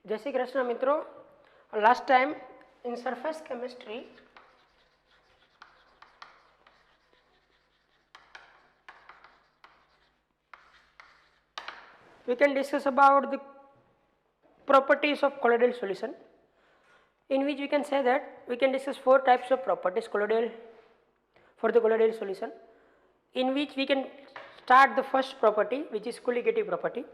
जय श्री कृष्ण मित्रों, last time in surface chemistry we can discuss about the properties of colloidal solution, in which we can say that we can discuss four types of properties colloidal for the colloidal solution, in which we can start the first property, which is colligative property,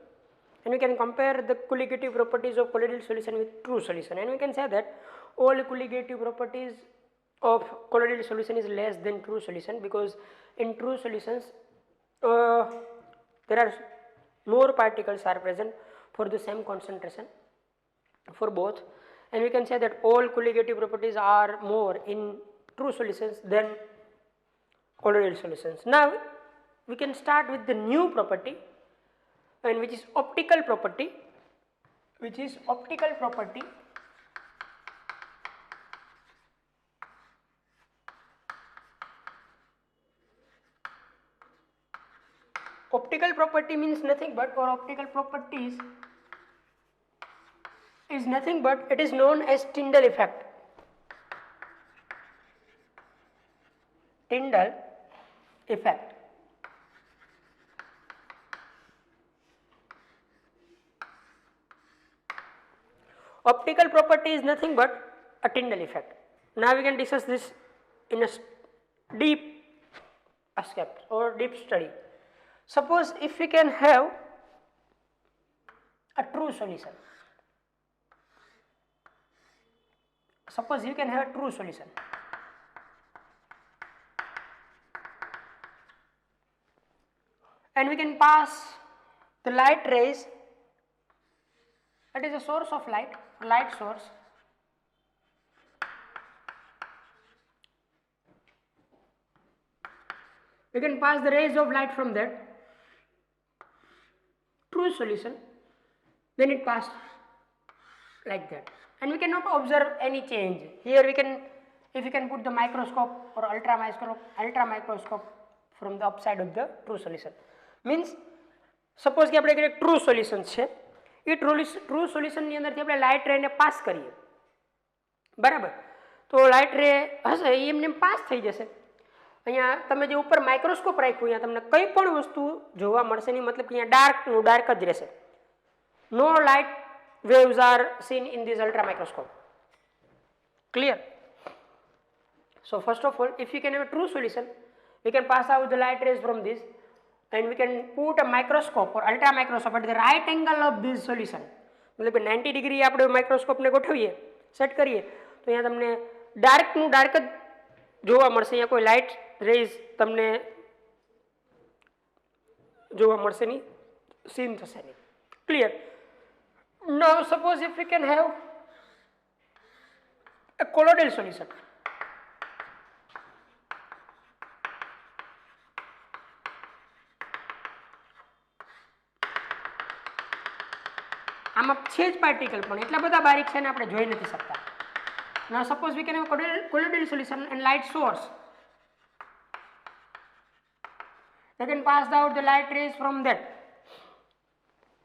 and we can compare the colligative properties of colloidal solution with true solution, and we can say that all colligative properties of colloidal solution is less than true solution, because in true solutions there are more particles are present for the same concentration for both, and we can say that all colligative properties are more in true solutions than colloidal solutions. Now we can start with the new property, and which is optical property, Optical property means nothing but, or optical properties is nothing but, it is known as Tyndall effect. Tyndall effect. Optical property is nothing but a Tyndall effect. Now we can discuss this in a deep aspect or deep study. Suppose if we can have a true solution. Suppose you can have a true solution. And we can pass the light rays, that is a source of light source, we can pass the rays of light from that true solution, then it passed like that, and we cannot observe any change. Here we can, if we can put the microscope or ultra microscope from the upside of the true solution, means suppose કે આપણે એક true solution છે, એ true સોલ્યુશનની અંદરથી આપણે light રેને pass કરીએ, બરાબર, તો લાઇટ રે હશે એ એમને પાસ થઈ જશે. અહીંયા તમે જે ઉપર માઇક્રોસ્કોપ રાખ્યું, અહીંયા તમને કંઈ પણ વસ્તુ જોવા મળશે નહીં, મતલબ કે અહીંયા ડાર્ક જ રહેશે. નો light waves are seen in this ultra microscope. Clear? So first of all, if we can have a true solution, we can pass out the light rays from this, and we can put a microscope or ultra microscope at the right angle of this solution. मतलब કે 90 degree આપણે માઇક્રોસ્કોપને ગોઠવીએ, set કરીએ, તો અહીંયા તમને ડાર્કનું dark જ જોવા મળશે, અહીંયા કોઈ લાઇટ રેઝ તમને જોવા મળશે નહીં, સીન થશે નહીં. Clear? Now suppose if we can have a colloidal solution. આમાં છે જ પાર્ટિકલ, પણ એટલા બધા બારીક છે ને આપણે જોઈ નથી શકતા. Now suppose we can have a colloidal solution and light source. They can pass out the light rays from that.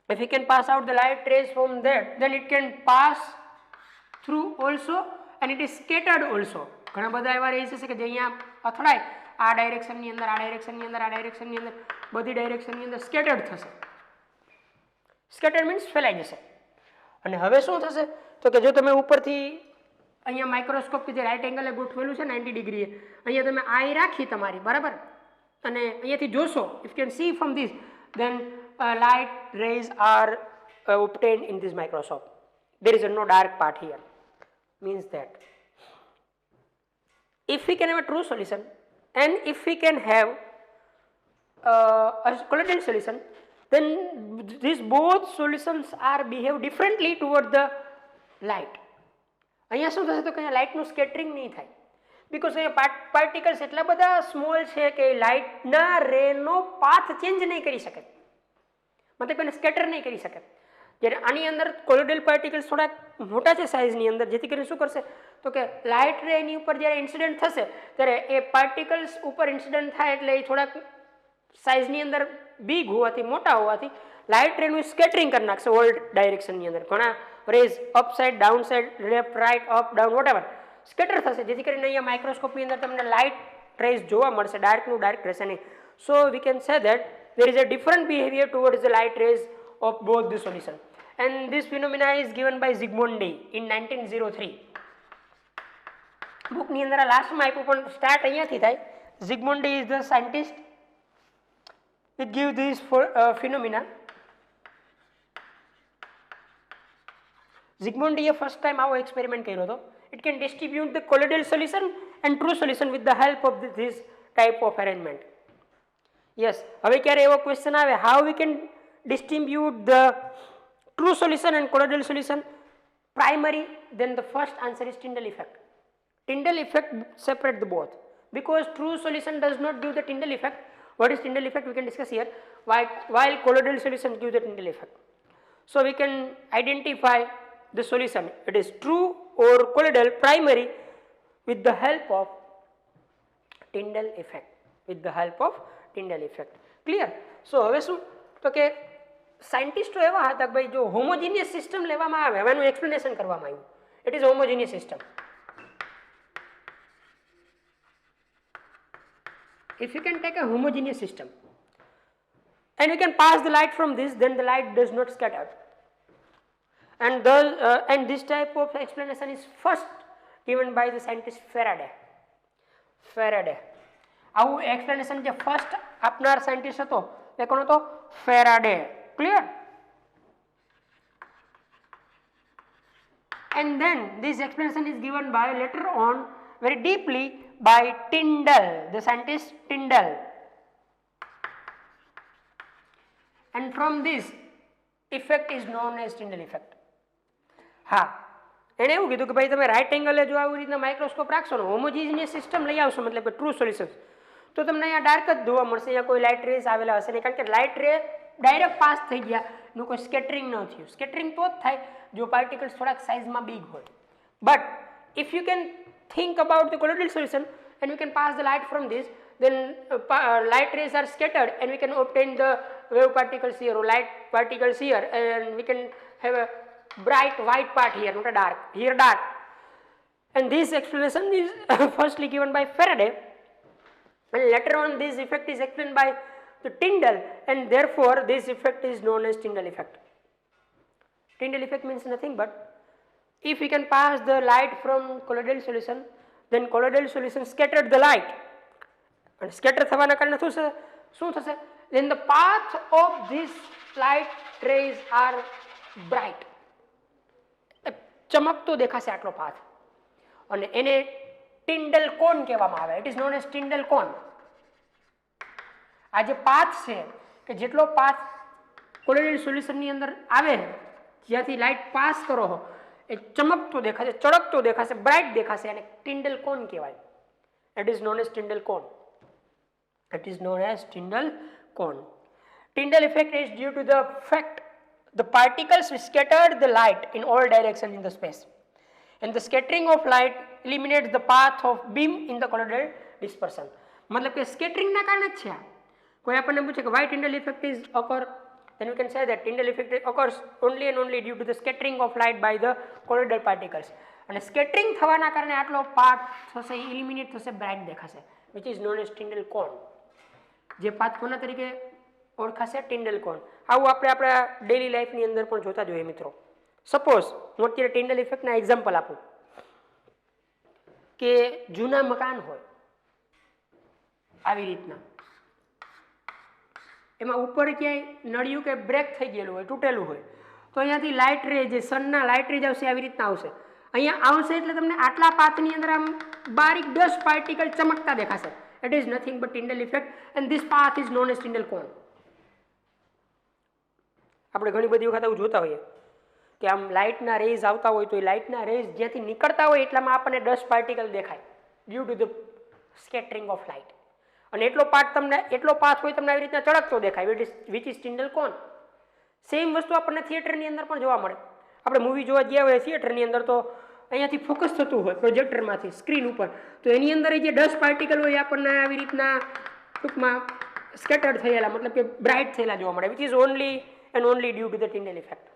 If we can pass out the light rays from that, then it can pass through also, and it is scattered also. ઘણા બધા એવા rays છે કે જે અહીંયા અથડાય, આ ડાયરેક્શનની અંદર, આ ડાયરેક્શનની અંદર, આ ડાયરેક્શનની અંદર, બધી ડાયરેક્શનની અંદર સ્કેટર્ડ થશે. સ્કેટર્ડ મીન્સ ફેલાઈ જશે. અને હવે શું થશે, તો કે જો તમે ઉપરથી અહીંયા માઇક્રોસ્કોપ કે જે રાઇટ એંગલે ગોઠવેલું છે 90 ડિગ્રીએ, અહીંયા તમે આઈ રાખી તમારી, બરાબર, અને અહીંયાથી જોશો, if can see from this, then light rays are obtained in this microscope. There is no dark part here. Means that if we can have a true solution, and if we can have a colloidal solution, then these both solutions are behave differently toward the light. અહીંયા શું થશે, તો કે લાઇટનું scattering નહીં થાય, because અહીંયા particles એટલા બધા સ્મોલ છે કે લાઇટના રેનો પાથ ચેન્જ નહીં કરી શકે, મતલબ એને સ્કેટર નહીં કરી શકે. જ્યારે આની અંદર કોલોઇડલ પાર્ટિકલ્સ થોડાક મોટા છે સાઇઝની અંદર, જેથી કરીને શું કરશે, તો કે લાઇટ રે એની ઉપર જ્યારે ઇન્સિડન્ટ થશે ત્યારે એ પાર્ટિકલ્સ ઉપર ઇન્સિડન્ટ થાય એટલે એ થોડાક સાઇઝની અંદર બિગ હોવાથી, મોટા હોવાથી લાઇટ રેનું સ્કેટરિંગ કરી નાખશે ઓલ ડાયરેક્શનની અંદર. ઘણા rays up side, down side, left, right, up, down, whatever scatter થશે, જેથી કરીને અહીંયા માઇક્રોસ્કોપની અંદર તમને લાઇટ રેઝ જોવા મળશે, ડાર્કનું ડાર્ક રહેશે નહીં. So we can say that there is a different behavior towards the light rays of both the solution, and this phenomena is given by Zygmundi in 1903. book ની અંદર આ લાસ્ટમાં આપ્યું પણ સ્ટાર્ટ અહીંયાથી થાય. Zygmundi is the scientist which give this phenomena. Zygmundi A first time આવો experiment કર્યો હતો. It can distribute the colloidal solution and true solution with the help of this type of arrangement. Yes, હવે ક્યારે એવો question આવે, how we can distribute the true solution and colloidal solution primary, then the first answer is Tyndall effect. Tyndall effect separate the both, because true solution does not give the Tyndall effect. What is Tyndall effect we can discuss here, while colloidal solution give the Tyndall effect. So we can identify the solution, it is true or colloidal primary with the help of Tyndall effect, with the help of Tyndall effect. Clear? So હવે શું તો કે સાયન્ટિસ્ટો એવા હતા કે ભાઈ જો homogeneous system લેવામાં આવે, હવે એનું એક્સપ્લેનેશન કરવામાં આવ્યું. It is homogeneous system. If you can take a homogeneous system and we can pass the light from this, then the light does not scatter. And this type of explanation is first given by the scientist Faraday. આવું explanation જે first આપનાર scientist હતો એ કોણ હતો? Faraday. Clear? And then this explanation is given by later on very deeply by Tyndall, the scientist Tyndall. And from this effect is known as Tyndall effect. હા, એને એવું કીધું કે ભાઈ તમે રાઇટ એંગલે જો આવી રીતના માઇક્રોસ્કોપ રાખશો ને, હોમોજીનિયસ સિસ્ટમ લઈ આવશો, મતલબ કે ટ્રુ સોલ્યુશન, તો તમને અહીંયા ડાર્ક જ જોવા મળશે, અહીંયા કોઈ લાઇટ રેસ આવેલા હશે નહીં, કારણ કે લાઇટ રે ડાયરેક્ટ પાસ થઈ ગયા, એનું કોઈ સ્કેટરિંગ ન થયું. સ્કેટરિંગ તો જ થાય જો પાર્ટિકલ્સ થોડાક સાઇઝમાં બિગ હોય. But if you can think about the colloidal solution and we can pass the light from this, then light rays are scattered and we can obtain the wave particles here or light particles here, and we can have a bright white part here, not a dark, here dark. And this explanation is firstly given by Faraday, and later on this effect is explained by the Tyndall, and therefore this effect is known as Tyndall effect. Tyndall effect means nothing but if we can pass the light from colloidal solution, then colloidal solution scattered the light, and scatter થવાના કારણે શું થશે? Then the path of these light rays are bright. ચમકતો દેખાશે આટલો path, અને એને ટિન્ડલ કોન કહેવામાં આવે. It is known as Tyndall કોન. આ જે પાથ છે કે જેટલો પાથ કોલોઇડલ સોલ્યુશનની અંદર આવે, જ્યાંથી લાઇટ પાસ કરો એ ચમકતો દેખાશે, ચળકતો દેખાશે, બ્રાઇટ દેખાશે, અને ટિન્ડલ કોન કહેવાય. It is known as Tyndall cone. It is known as Tyndall cone. Tyndall effect is due to the fact the particles scattered the light in all directions in the space, and the scattering of light eliminates the path of beam in the colloidal dispersion. मतलब कि scattering ना कारण अच्छा. कोई अपन ने पूछे कि why Tyndall effect is occur, then we can say that Tyndall effect occurs only and only due to the scattering of light by the colloidal particles. અને સ્કેટરિંગ થવાના કારણે આટલો પાથ થશે, ઇલિમિનેટ થશે, બ્રાઇટ દેખાશે, which is known as Tyndall cone. જે path કોના તરીકે ઓળખાશે? ટિન્ડલ કોન. આવું આપણે આપણા ડેલી લાઈફની અંદર પણ જોતા જોઈએ મિત્રો. સપોઝ હું અત્યારે ટિન્ડલ ઇફેક્ટના એક્ઝામ્પલ આપું કે જૂના મકાન હોય આવી રીતના, એમાં ઉપર ક્યાંય નળિયું કે બ્રેક થઈ ગયેલું હોય, તૂટેલું હોય, તો અહીંયાથી લાઇટ રે, જે સનના લાઇટ રેજ આવશે આવી રીતના આવશે. અહીંયા આવશે એટલે તમને આટલા પાથની અંદર આમ બારીક ડસ્ટ પાર્ટિકલ ચમકતા દેખાશે. It is nothing but Tyndall effect, and this path is known as Tyndall cone. આપણે ઘણી બધી વખત આવું જોતા હોઈએ કે આમ લાઇટના રેઝ આવતા હોય તો એ લાઇટના રેઝ જ્યાંથી નીકળતા હોય એટલામાં આપણને ડસ્ટ પાર્ટિકલ દેખાય due to the scattering of light, અને એટલો પાથ હોય તમને આવી રીતના ચળકતો દેખાય, which is Tyndall cone. Same વસ્તુ આપણને થિયેટરની અંદર પણ જોવા મળે. આપણે મૂવી જોવા ગયા હોય થિયેટરની અંદર, તો અહીંયાથી ફોકસ થતું હોય પ્રોજેક્ટરમાંથી સ્ક્રીન ઉપર, તો એની અંદર જે ડસ્ટ પાર્ટિકલ હોય આપણને આવી રીતના ટૂંકમાં સ્કેટર્ડ થયેલા, મતલબ કે બ્રાઇટ થયેલા જોવા મળે, which is only and only due to the Tyndall effect,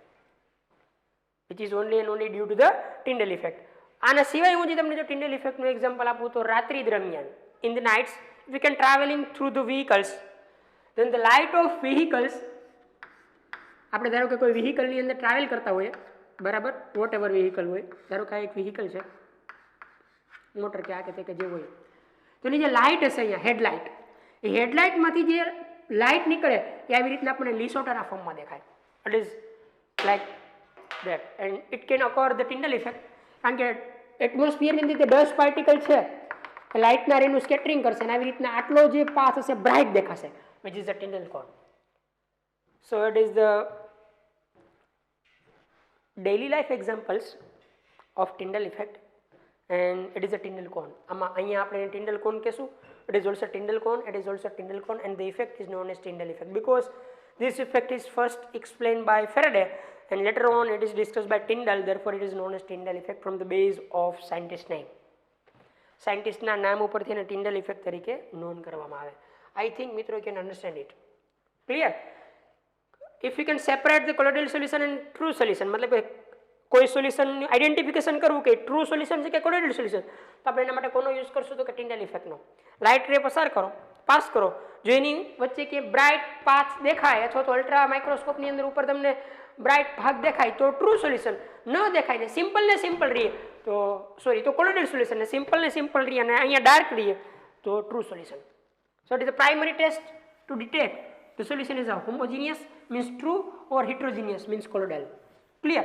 which is only and only due to the Tyndall effect. આના સિવાય હું જે તમને જો Tyndall effect નું એક્ઝામ્પલ આપું તો રાત્રિ દરમિયાન in the nights if we can traveling through the vehicles, then the light of vehicles, આપણે ધારો કે કોઈ વ્હીકલની અંદર ટ્રાવેલ કરતા હોઈએ, બરાબર, વોટ એવર વ્હીકલ હોય, ધારો કે આ એક વ્હીકલ છે, મોટર કે આ કે તે કે જે હોય, તો એની જે લાઇટ હશે અહીંયા હેડલાઇટ, એ હેડલાઇટમાંથી જે લાઇટ નીકળે એ આવી રીતના આપણને લીસોટાના ફોર્મમાં દેખાય. It is like that and it can occur the Tyndall effect, કારણ કે એટમોસ્ફિયરની અંદર જે ડસ્ટ પાર્ટિકલ છે એ લાઇટના રેનું સ્કેટરિંગ કરશે અને આવી રીતના આટલો જે પાથ હશે બ્રાઇટ દેખાશે, which is the Tyndall cone. So it is the daily life examples of Tyndall effect and it is a Tyndall cone. આમાં અહીંયા આપણે Tyndall cone કહેશું. It is also Tyndall cone, it is also Tyndall cone, and the effect is known as Tyndall effect because this effect is first explained by Faraday and later on it is discussed by Tyndall, therefore it is known as Tyndall effect from the base of scientist name. સાયન્ટિસ્ટના નામ ઉપરથી એને Tyndall effect તરીકે non કરવામાં આવે. I think મિત્રો you can understand it. Clear? If you can separate the colloidal solution and true solution, मतलब કોઈ solution identification કરવું કે ટ્રુ સોલ્યુશન છે કે કોલોઇડલ સોલ્યુશન, તો આપણે એના માટે કોનો યુઝ કરશું તો કે Tyndall ઇફેક્ટનો. લાઇટ રે પસાર કરો, પાસ કરો, જો એની વચ્ચે કે બ્રાઇટ પાથ દેખાય અથવા તો અલ્ટ્રા માઇક્રોસ્કોપની અંદર ઉપર તમને બ્રાઇટ ભાગ દેખાય તો ટ્રુ સોલ્યુશન, ન દેખાય ને સિમ્પલ રહીએ તો સોરી તો કોલોઇડલ સોલ્યુશન, ને સિમ્પલ રહીએ અને અહીંયા ડાર્ક રહીએ તો true solution. So it is a primary test to detect the solution is a homogeneous means true or heterogeneous means colloidal. Clear?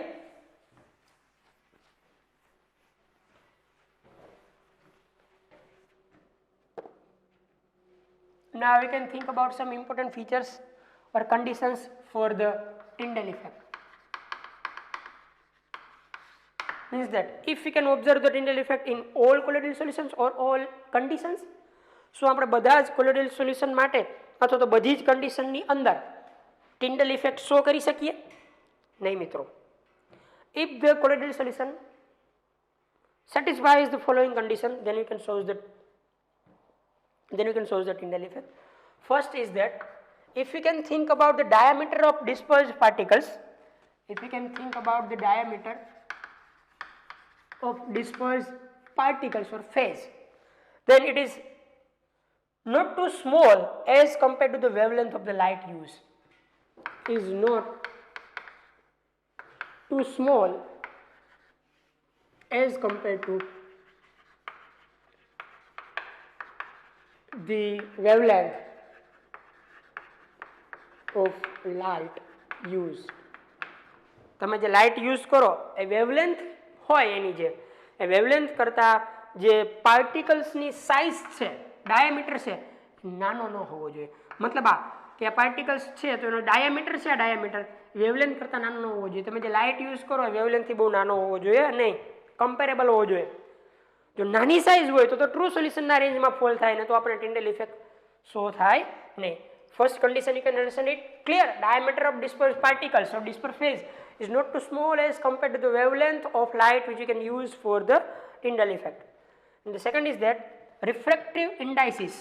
Now we can think about some important features or conditions for the Tyndall effect. Means that if we can observe the Tyndall effect in all colloidal solutions or all conditions, શું આપણે બધા જ કોલોઇડલ solution માટે અથવા તો બધી જ કન્ડિશનની અંદર Tyndall effect શો કરી શકીએ? નહીં મિત્રો. If the colloidal solution satisfies the following condition, then we can show the Tyndall effect. First is that if we can think about the diameter of dispersed particles, if we can think about the diameter of dispersed particles or phase, then it is not too small as compared to the wavelength of the light used. Is not too small as compared to the wavelength of light used. તમે જે light use કરો એ wavelength હોય એની જે એ wavelength કરતાં જે પાર્ટિકલ્સની size છે, diameter છે, નાનો ન હોવો જોઈએ. મતલબ આ કે આ પાર્ટિકલ્સ છે તો એનો ડાયામીટર છે, આ ડાયામીટર વેવલેન્થ કરતાં નાનો ન હોવો જોઈએ. તમે જે લાઇટ યુઝ કરો એ વેવલેન્થથી બહુ નાનો હોવો જોઈએ નહીં, કમ્પેરેબલ હોવો જોઈએ. જો નાની સાઇઝ હોય તો ટ્રુ સોલ્યુશનના રેન્જમાં ફોલ થાય ને તો આપણે Tyndall ઇફેક્ટ શો થાય નહીં. First condition you can understand it clear. Diameter of dispersed particles or dispersed phase is not too small as compared to the wavelength of light which you can use for the Tyndall effect. And the second is that refractive indices.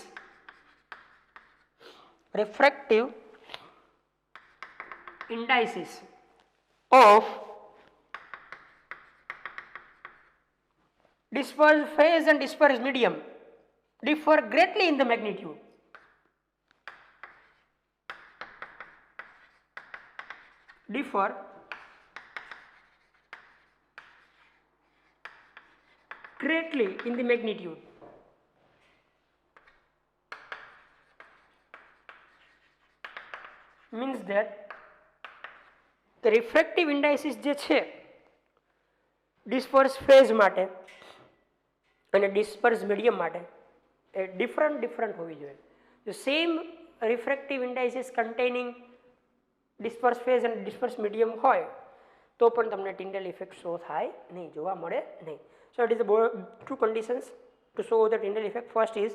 Refractive indices of dispersed phase and dispersed medium differ greatly in the magnitude. Differ greatly in the magnitude. Means that the refractive indices જે છે dispersed phase માટે અને dispersed medium માટે એ different હોવી જોઈએ. The same refractive indices containing dispersed phase and dispersed medium હોય તો પણ તમને Tyndall effect શો થાય નહીં, જોવા મળે નહીં. So it is the two conditions to show the Tyndall effect. First is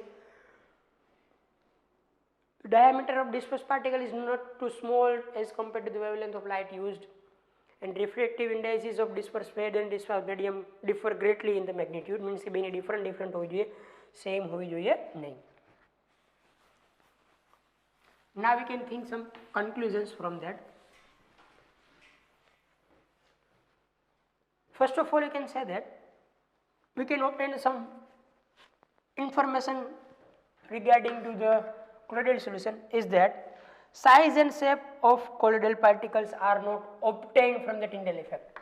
diameter of dispersed particle is not too small as compared to the wavelength of light used, and refractive indices of dispersed phase and dispersed medium differ greatly in the magnitude. Means કે બેની different હોવી જોઈએ, same હોવી જોઈએ નહીં. Now we can think some conclusions from that. First of all, you can say that we can obtain some information regarding to the colloidal solution is that size and shape of colloidal particles are not obtained from the Tyndall effect.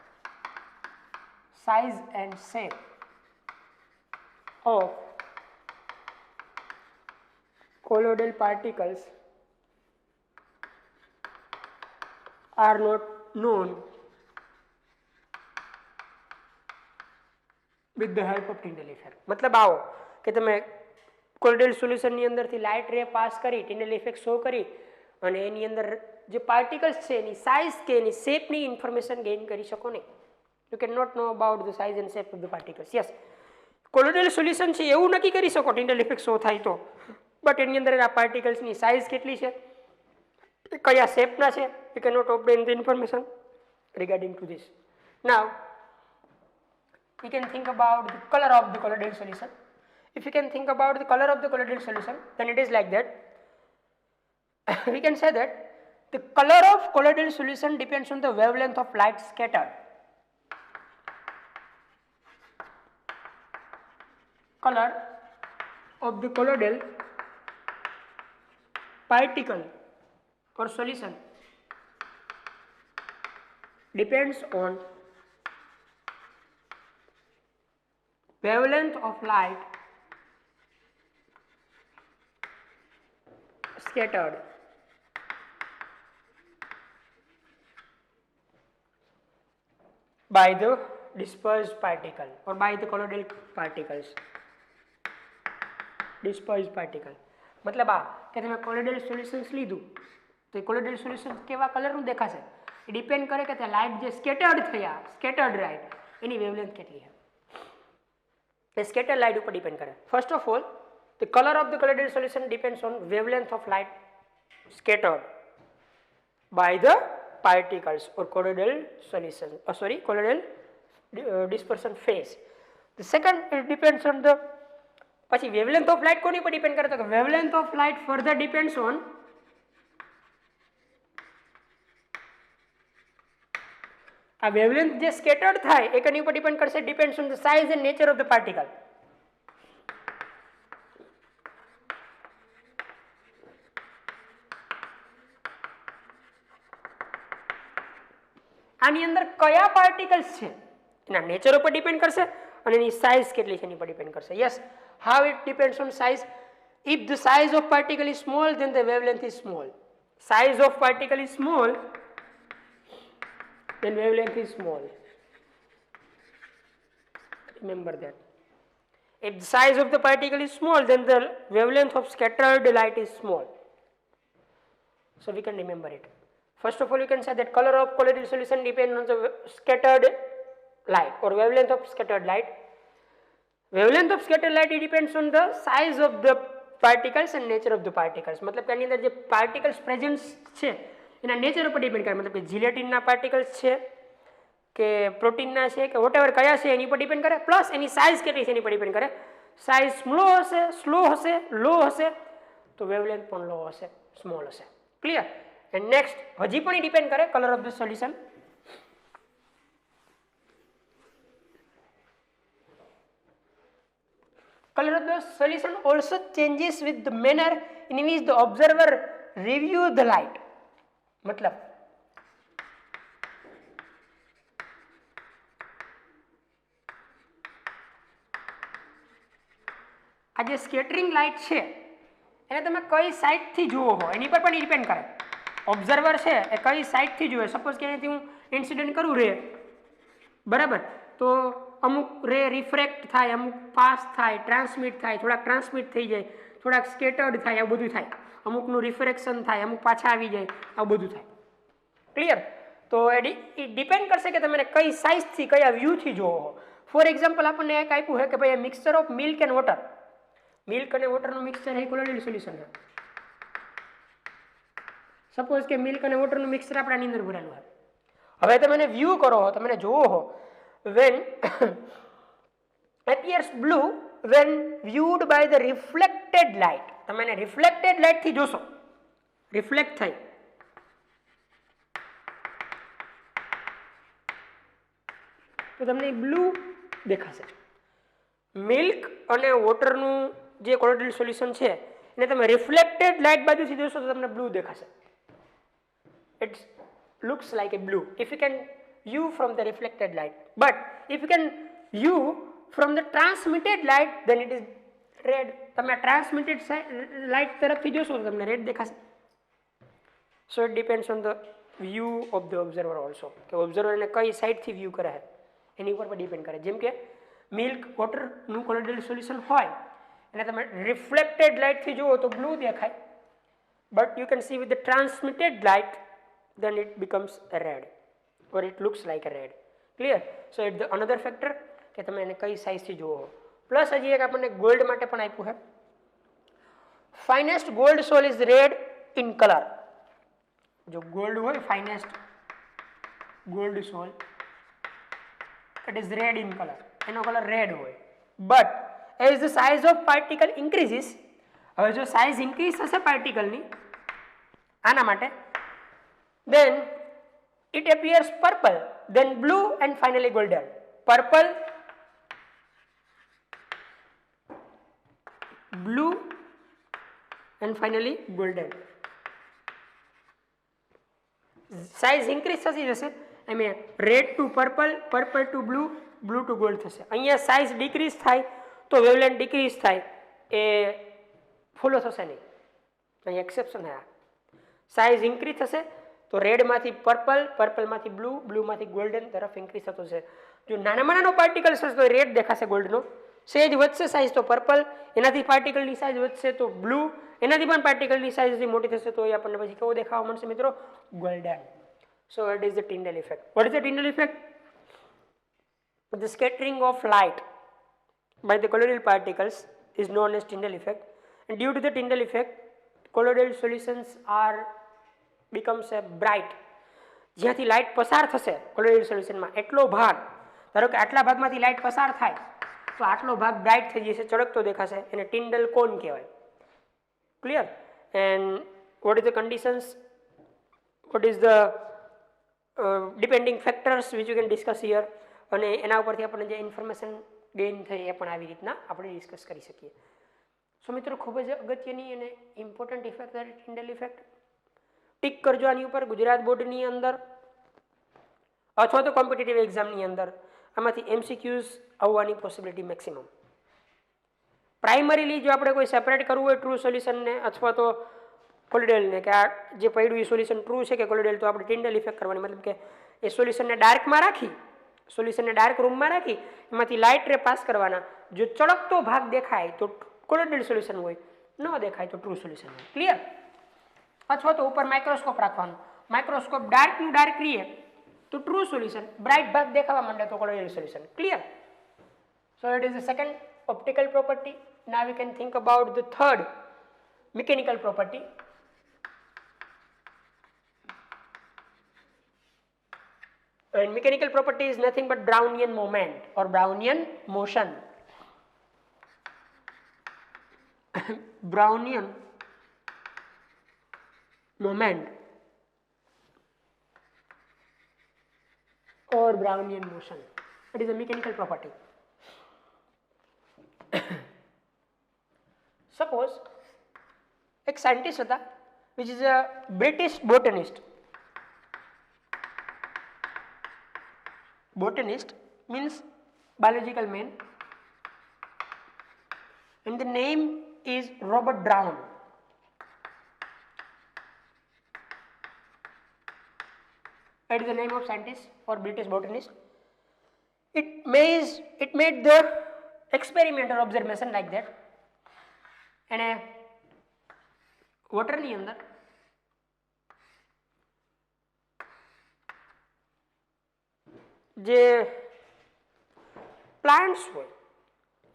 Size and shape of colloidal particles are not known with the help of Tyndall effect. मतलब आओ कि તમે કોલોઇડલ સોલ્યુશનની અંદરથી light રે pass કરી ટિન્ડલ effect show કરી અને એની અંદર જે પાર્ટિકલ્સ છે એની સાઇઝ કે એની શેપની ઇન્ફોર્મેશન ગેઇન કરી શકો નહીં. You can not know about the size and shape of the particles. Yes, colloidal solution છે એવું નક્કી કરી શકો ટિન્ડલ ઇફેક્ટ શો થાય તો, બટ એની અંદર આ પાર્ટિકલ્સની સાઇઝ કેટલી છે, કયા શેપના છે, you can not obtain the information regarding to this. Now we can think about the color of the colloidal solution. If you can think about the color of the colloidal solution, then it is like that. We can say that the color of colloidal solution depends on the wavelength of light scattered. Color of the colloidal particle or solution depends on wavelength of light scattered by the dispersed particle or by the colloidal particles. Dispersed particle मतलब આ કે તમે કોલોઇડલ solutions લીધું તો એ કોલોઇડલ solution કેવા કલરનું દેખાશે એ depend કરે કે તે લાઇટ જે સ્કેટર્ડ થયા સ્કેટર્ડ લાઇટ એની વેવલેન્થ કેટલી છે. Scatter light ઉપર depend કરે. First of all, the color of the colloidal solution depends on wavelength of light scattered by the particles or colloidal solution. Colloidal dispersion phase. The second, it depends on the પછી wavelength of light કોની પર depend કરે તો wavelength of light further depends on આ wavelength જે scattered થાય એ કની ઉપર depend કરશે depends on the size and nature of the particle. આની અંદર કયા પાર્ટિકલ્સ છે એના નેચર ઉપર ડિપેન્ડ કરશે અને એની સાઇઝ કેટલી છે એની પર ડિપેન્ડ કરશે. Yes, how it depends on size. If the size of particle is small then the wavelength is small. Size of particle is small then wavelength is small. Remember that. If the size of the particle is small, then the wavelength of scattered light is small. So we can remember it. First of all, you can say that color of colloidal solution depends on the scattered light or wavelength of scattered light. Wavelength of scattered light it depends on the size of the particles and nature of the particles. मतलब કે આની અંદર જે particles present છે એના nature ઉપર depend કરે. મતલબ કે જીલેટિનના પાર્ટિકલ્સ છે કે પ્રોટીનના છે કે વોટેવર કયા છે એની પર ડિપેન્ડ કરે, પ્લસ એની સાઇઝ કેટલી છે એની પર ડિપેન્ડ કરે. સાઇઝ સ્લો હશે લો હશે તો વેવલેન્થ પણ લો હશે સ્મોલ હશે. ક્લિયર? એન્ડ નેક્સ્ટ હજી પણ ડિપેન્ડ કરે colour of the solution. Color of the solution also changes with the manner in which the observer review the light. मतलब આ જે સ્કેટરિંગ લાઇટ છે એને તમે કઈ સાઇડથી જુઓ હો એની પર પણ ડિપેન્ડ કરે. ઓબ્ઝર્વર છે એ કઈ સાઇડથી જુએ. સપોઝ કે અહીંયાથી હું ઇન્સિડન્ટ કરું રે, બરાબર, તો અમુક રે રિફ્રેક્ટ થાય, અમુક પાસ થાય, ટ્રાન્સમિટ થાય, થોડાક ટ્રાન્સમિટ થઈ જાય, થોડાક સ્કેટર્ડ થાય, આ બધું થાય. અમુકનું રિફ્રેક્શન થાય, અમુક પાછા આવી જાય, આ બધું થાય. ક્લિયર? તો એ ડિપેન્ડ કરશે કે તમે કઈ સાઇઝથી કયા વ્યૂથી જોવો હો. ફોર એક્ઝામ્પલ આપણને એક આપ્યું છે કે ભાઈ mixture of milk and water. Milk અને વોટરનું મિક્સચર એ કોલોઇડલ સોલ્યુશન છે. સપોઝ કે મિલ્ક અને વોટરનું મિક્સચર આપણાની અંદર ભરેલું છે. હવે તમે એને વ્યૂ કરો હો, તમે જોવો હો, when appears blue when viewed by the reflected light. તમે એને રિફ્લેક્ટેડ લાઇટથી જોશો, રિફ્લેક્ટ થાય. તો તમને બ્લુ દેખાશે. મિલ્ક અને વોટરનું જે કોલોઇડલ સોલ્યુશન છે એને તમે રિફ્લેક્ટેડ લાઇટ બાજુથી જોશો તો તમને બ્લુ દેખાશે. It looks like a blue if you can view from the reflected light, but if you can view from the transmitted light then it is red. તમે transmitted light તરફથી જોશો તો તમને રેડ દેખાશે. So it depends on the view of the observer also, કે observer એને કઈ સાઈડથી વ્યૂ કરે છે એની ઉપર પણ ડિપેન્ડ કરે. જેમ કે મિલ્ક વોટરનું કોલોઇડલ સોલ્યુશન હોય અને તમે રિફ્લેક્ટેડ લાઇટથી જુઓ તો બ્લુ દેખાય, but you can see with the transmitted light then it becomes a red or it looks like a red. Clear? So it's the another factor કે તમે એને કઈ સાઇઝથી જુઓ. પ્લસ હજી એક આપણને ગોલ્ડ માટે પણ આપ્યું છે. Finest gold sol is red in colour. જો ગોલ્ડ હોય finest gold sol it is red in colour, એનો કલર રેડ હોય. But as the size of particle increases, હવે જો સાઇઝ ઇન્ક્રીઝ થશે પાર્ટિકલની આના માટે, then it appears purple, then blue and finally golden. Purple, blue and finally golden. Size increase થતી જશે, એમાં red to purple, purple to blue, blue to gold થશે. અહીંયા સાઇઝ ડિક્રીઝ થાય તો વેવલેન્થ ડિક્રીઝ થાય, એ ફોલો થશે નહીં. અહીં એક્સેપ્શન છે. સાઇઝ ઇન્ક્રીઝ થશે તો રેડમાંથી પર્પલ, પર્પલમાંથી બ્લુ, બ્લુમાંથી ગોલ્ડન તરફ ઇન્ક્રીઝ થતો છે. જો નાનામાં નાનો પાર્ટિકલ્સ હશે તો રેડ દેખાશે ગોલ્ડનો, સેજ વધશે સાઇઝ તો પર્પલ, એનાથી પાર્ટિકલની સાઇઝ વધશે તો બ્લુ, એનાથી પણ પાર્ટિકલની સાઇઝ મોટી થશે તો એ આપણને પછી કેવો દેખાવા મળશે મિત્રો? Golden. So it is the Tyndall effect. What is the Tyndall effect? The scattering of light by the colloidal particles is known as Tyndall effect, and due to the Tyndall effect colloidal solutions are becomes a bright. જ્યાંથી light પસાર થશે કોલોઇડલ સોલ્યુશનમાં એટલો ભાગ, ધારો કે આટલા ભાગમાંથી લાઇટ પસાર થાય તો આટલો ભાગ બ્રાઇટ થઈ જશે, ચળકતો દેખાશે, એને ટિન્ડલ કોન કહેવાય. Clear? And what is the conditions, vote is the depending factors which you can discuss here, અને એના ઉપરથી આપણને જે ઇન્ફોર્મેશન ગેઇન થઈ એ પણ આવી રીતના આપણે ડિસ્કસ કરી શકીએ. સો મિત્રો ખૂબ જ અગત્યની અને ઇમ્પોર્ટન્ટ ઇફેક્ટ ટિન્ડલ ઇફેક્ટ. ટીક કરજો આની ઉપર. ગુજરાત બોર્ડની અંદર અથવા તો કોમ્પિટિટિવ એક્ઝામની અંદર આમાંથી એમસીક્યુઝ આવવાની પોસિબિલિટી મેક્સિમમ. પ્રાઇમરીલી જો આપણે કોઈ સેપરેટ કરવું હોય ટ્રુ સોલ્યુશનને અથવા તો કોલોઇડલને, કે આ જે પડ્યું એ સોલ્યુશન ટ્રુ છે કે કોલોઇડલ, તો આપણે ટિન્ડલ ઇફેક્ટ કરવાની, મતલબ કે એ સોલ્યુશનને ડાર્કમાં રાખી, સોલ્યુશનને ડાર્ક રૂમમાં રાખી એમાંથી લાઇટ રે પાસ કરવાના. જો ચળકતો ભાગ દેખાય તો કોલોઇડલ સોલ્યુશન હોય, ન દેખાય તો ટ્રુ સોલ્યુશન હોય. ક્લિયર? અથવા તો ઉપર માઇક્રોસ્કોપ રાખવાનું, માઇક્રોસ્કોપ ડાર્કનું ડાર્ક રીએ તો ટ્રુ સોલ્યુશન, બ્રાઇટ ભાગ દેખાવા માંડે તો colloidal solution. Clear? So it is the second optical property. Now we can think about the third mechanical property. And mechanical property is nothing but Brownian moment or Brownian motion. Brownian moment or Brownian motion. It is a mechanical property. Suppose एक scientist था which is a British botanist. Botanist means biological man, and the name is Robert Brown. That is the name of scientist or British botanist. It made the experiment or observation like that, and water ની અંદર જે plants હોય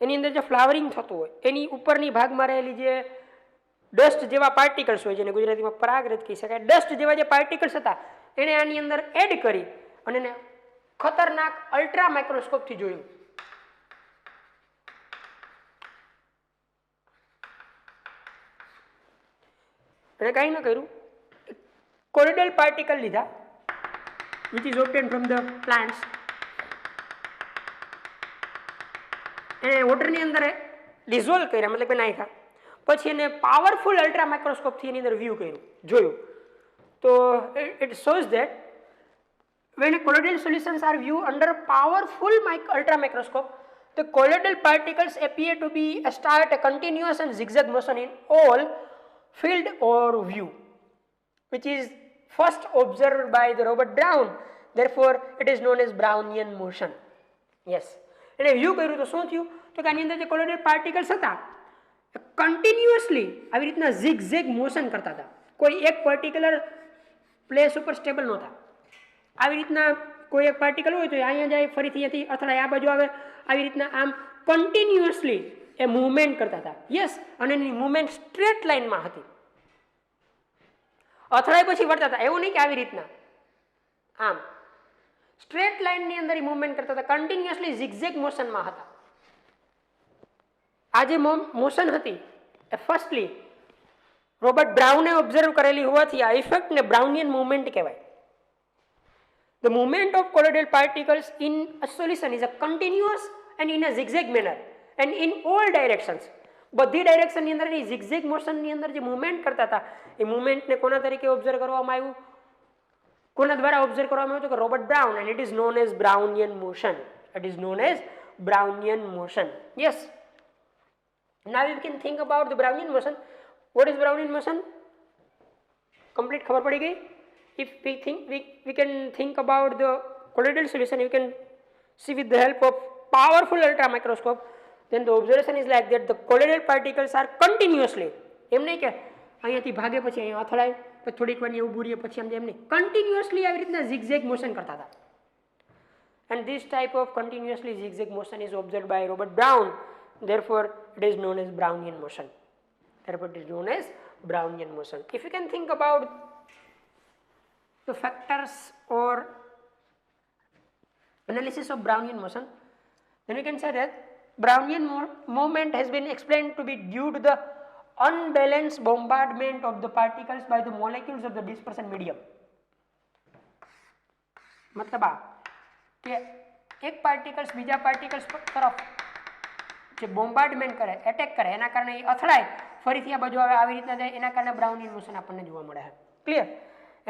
એની અંદર જે flowering થતું હોય એની ઉપરની ભાગમાં રહેલી જે ડસ્ટ જેવા પાર્ટિકલ્સ હોય, જેને ગુજરાતીમાં પરાગરજ કહી શકાય, ડસ્ટ જેવા જે પાર્ટિકલ્સ હતા એણે આની અંદર એડ કરી અને એને ખતરનાક અલ્ટ્રા માઇક્રોસ્કોપથી જોયું. એને કંઈ ન કર્યું, કોલોઇડલ પાર્ટિકલ લીધા which is obtained from the plants, એને વોટરની અંદર ડિઝોલ્વ કર્યા, મતલબ કે નાખ્યા, પછી એને પાવરફુલ અલ્ટ્રા માઇક્રોસ્કોપથી એની અંદર વ્યૂ કર્યું, જોયું. તો it shows that when colloidal solutions are viewed under powerful ultra microscope, the colloidal particles appear to be start a continuous and zigzag motion in all field or view, which is first observed by the Robert Brown. Therefore, it is known as Brownian motion. Yes. એને view કર્યું તો શું થયું? તો કે આની અંદર જે કોલોઇડલ પાર્ટિકલ્સ હતા કન્ટિન્યુઅસલી આવી રીતના ઝિગઝેગ મોશન કરતા હતા, કોઈ એક પર્ટિક્યુલર પ્લેસ ઉપર સ્ટેબલ નહોતા. આવી રીતના કોઈ એક પાર્ટિકલ હોય તો અહીંયા જાય, ફરીથી અહીંયાથી અથડાય, આ બાજુ આવે, આવી રીતના આમ કન્ટિન્યુઅસલી એ મૂવમેન્ટ કરતા હતા. યસ, અને એની મૂવમેન્ટ સ્ટ્રેટ લાઇનમાં હતી, અથડાય પછી વળતા હતા, એવું નહીં કે આવી રીતના આમ સ્ટ્રેટ લાઇનની અંદર મૂવમેન્ટ કરતા હતા, કન્ટિન્યુઅસલી ઝિગઝેગ મોશનમાં હતા. આ જે મોશન હતી એ ફર્સ્ટલી રોબર્ટ બ્રાઉને ઓબ્ઝર્વ કરેલી હોવાથી આ ઇફેક્ટને બ્રાઉનિયન મૂવમેન્ટ કહેવાય. The movement of colloidal particles in a solution is a continuous and in a zigzag manner and in all directions. બધી ડાયરેક્શનની અંદર એ zigzag મોશનની અંદર જે મૂવમેન્ટ કરતા હતા એ મૂવમેન્ટને કોના તરીકે ઓબ્ઝર્વ કરવામાં આવ્યું, કોના દ્વારા ઓબ્ઝર્વ કરવામાં આવ્યું? તો કે Robert Brown, and it is known as Brownian motion. It is known as Brownian motion. Yes. Now you can think about the Brownian motion. What is Brownian motion? Complete ખબર પડી ગઈ? If we think we can think about the colloidal solution, you can see with the help of powerful ultra microscope, then the observation is like that the colloidal particles are continuously, એમ નહીં કે અહીંયાથી ભાગે પછી અહીંયા અથડાય પછી થોડીક વાર ઊભું રહે પછી એમ નહીં, કન્ટિન્યુઅસલી આવી રીતના zigzag motion કરતા હતા. And this type of continuously zigzag motion is observed by Robert Brown. Therefore, it is known as Brownian motion. Therefore, it is known as Brownian motion. If you can think about the factors or analysis of Brownian motion, then we can say that Brownian movement has been explained to be due to the unbalanced bombardment of the particles by the molecules of the dispersion medium. मतलब આ કે એક particles બીજા particles તરફ જે bombardment કરે, attack કરે, એના કારણે એ અથડાય, ફરીથી આ બાજુ આવે, આવી રીતના જાય, એના કારણે બ્રાઉનિયન મોશન આપણને જોવા મળે છે. Clear?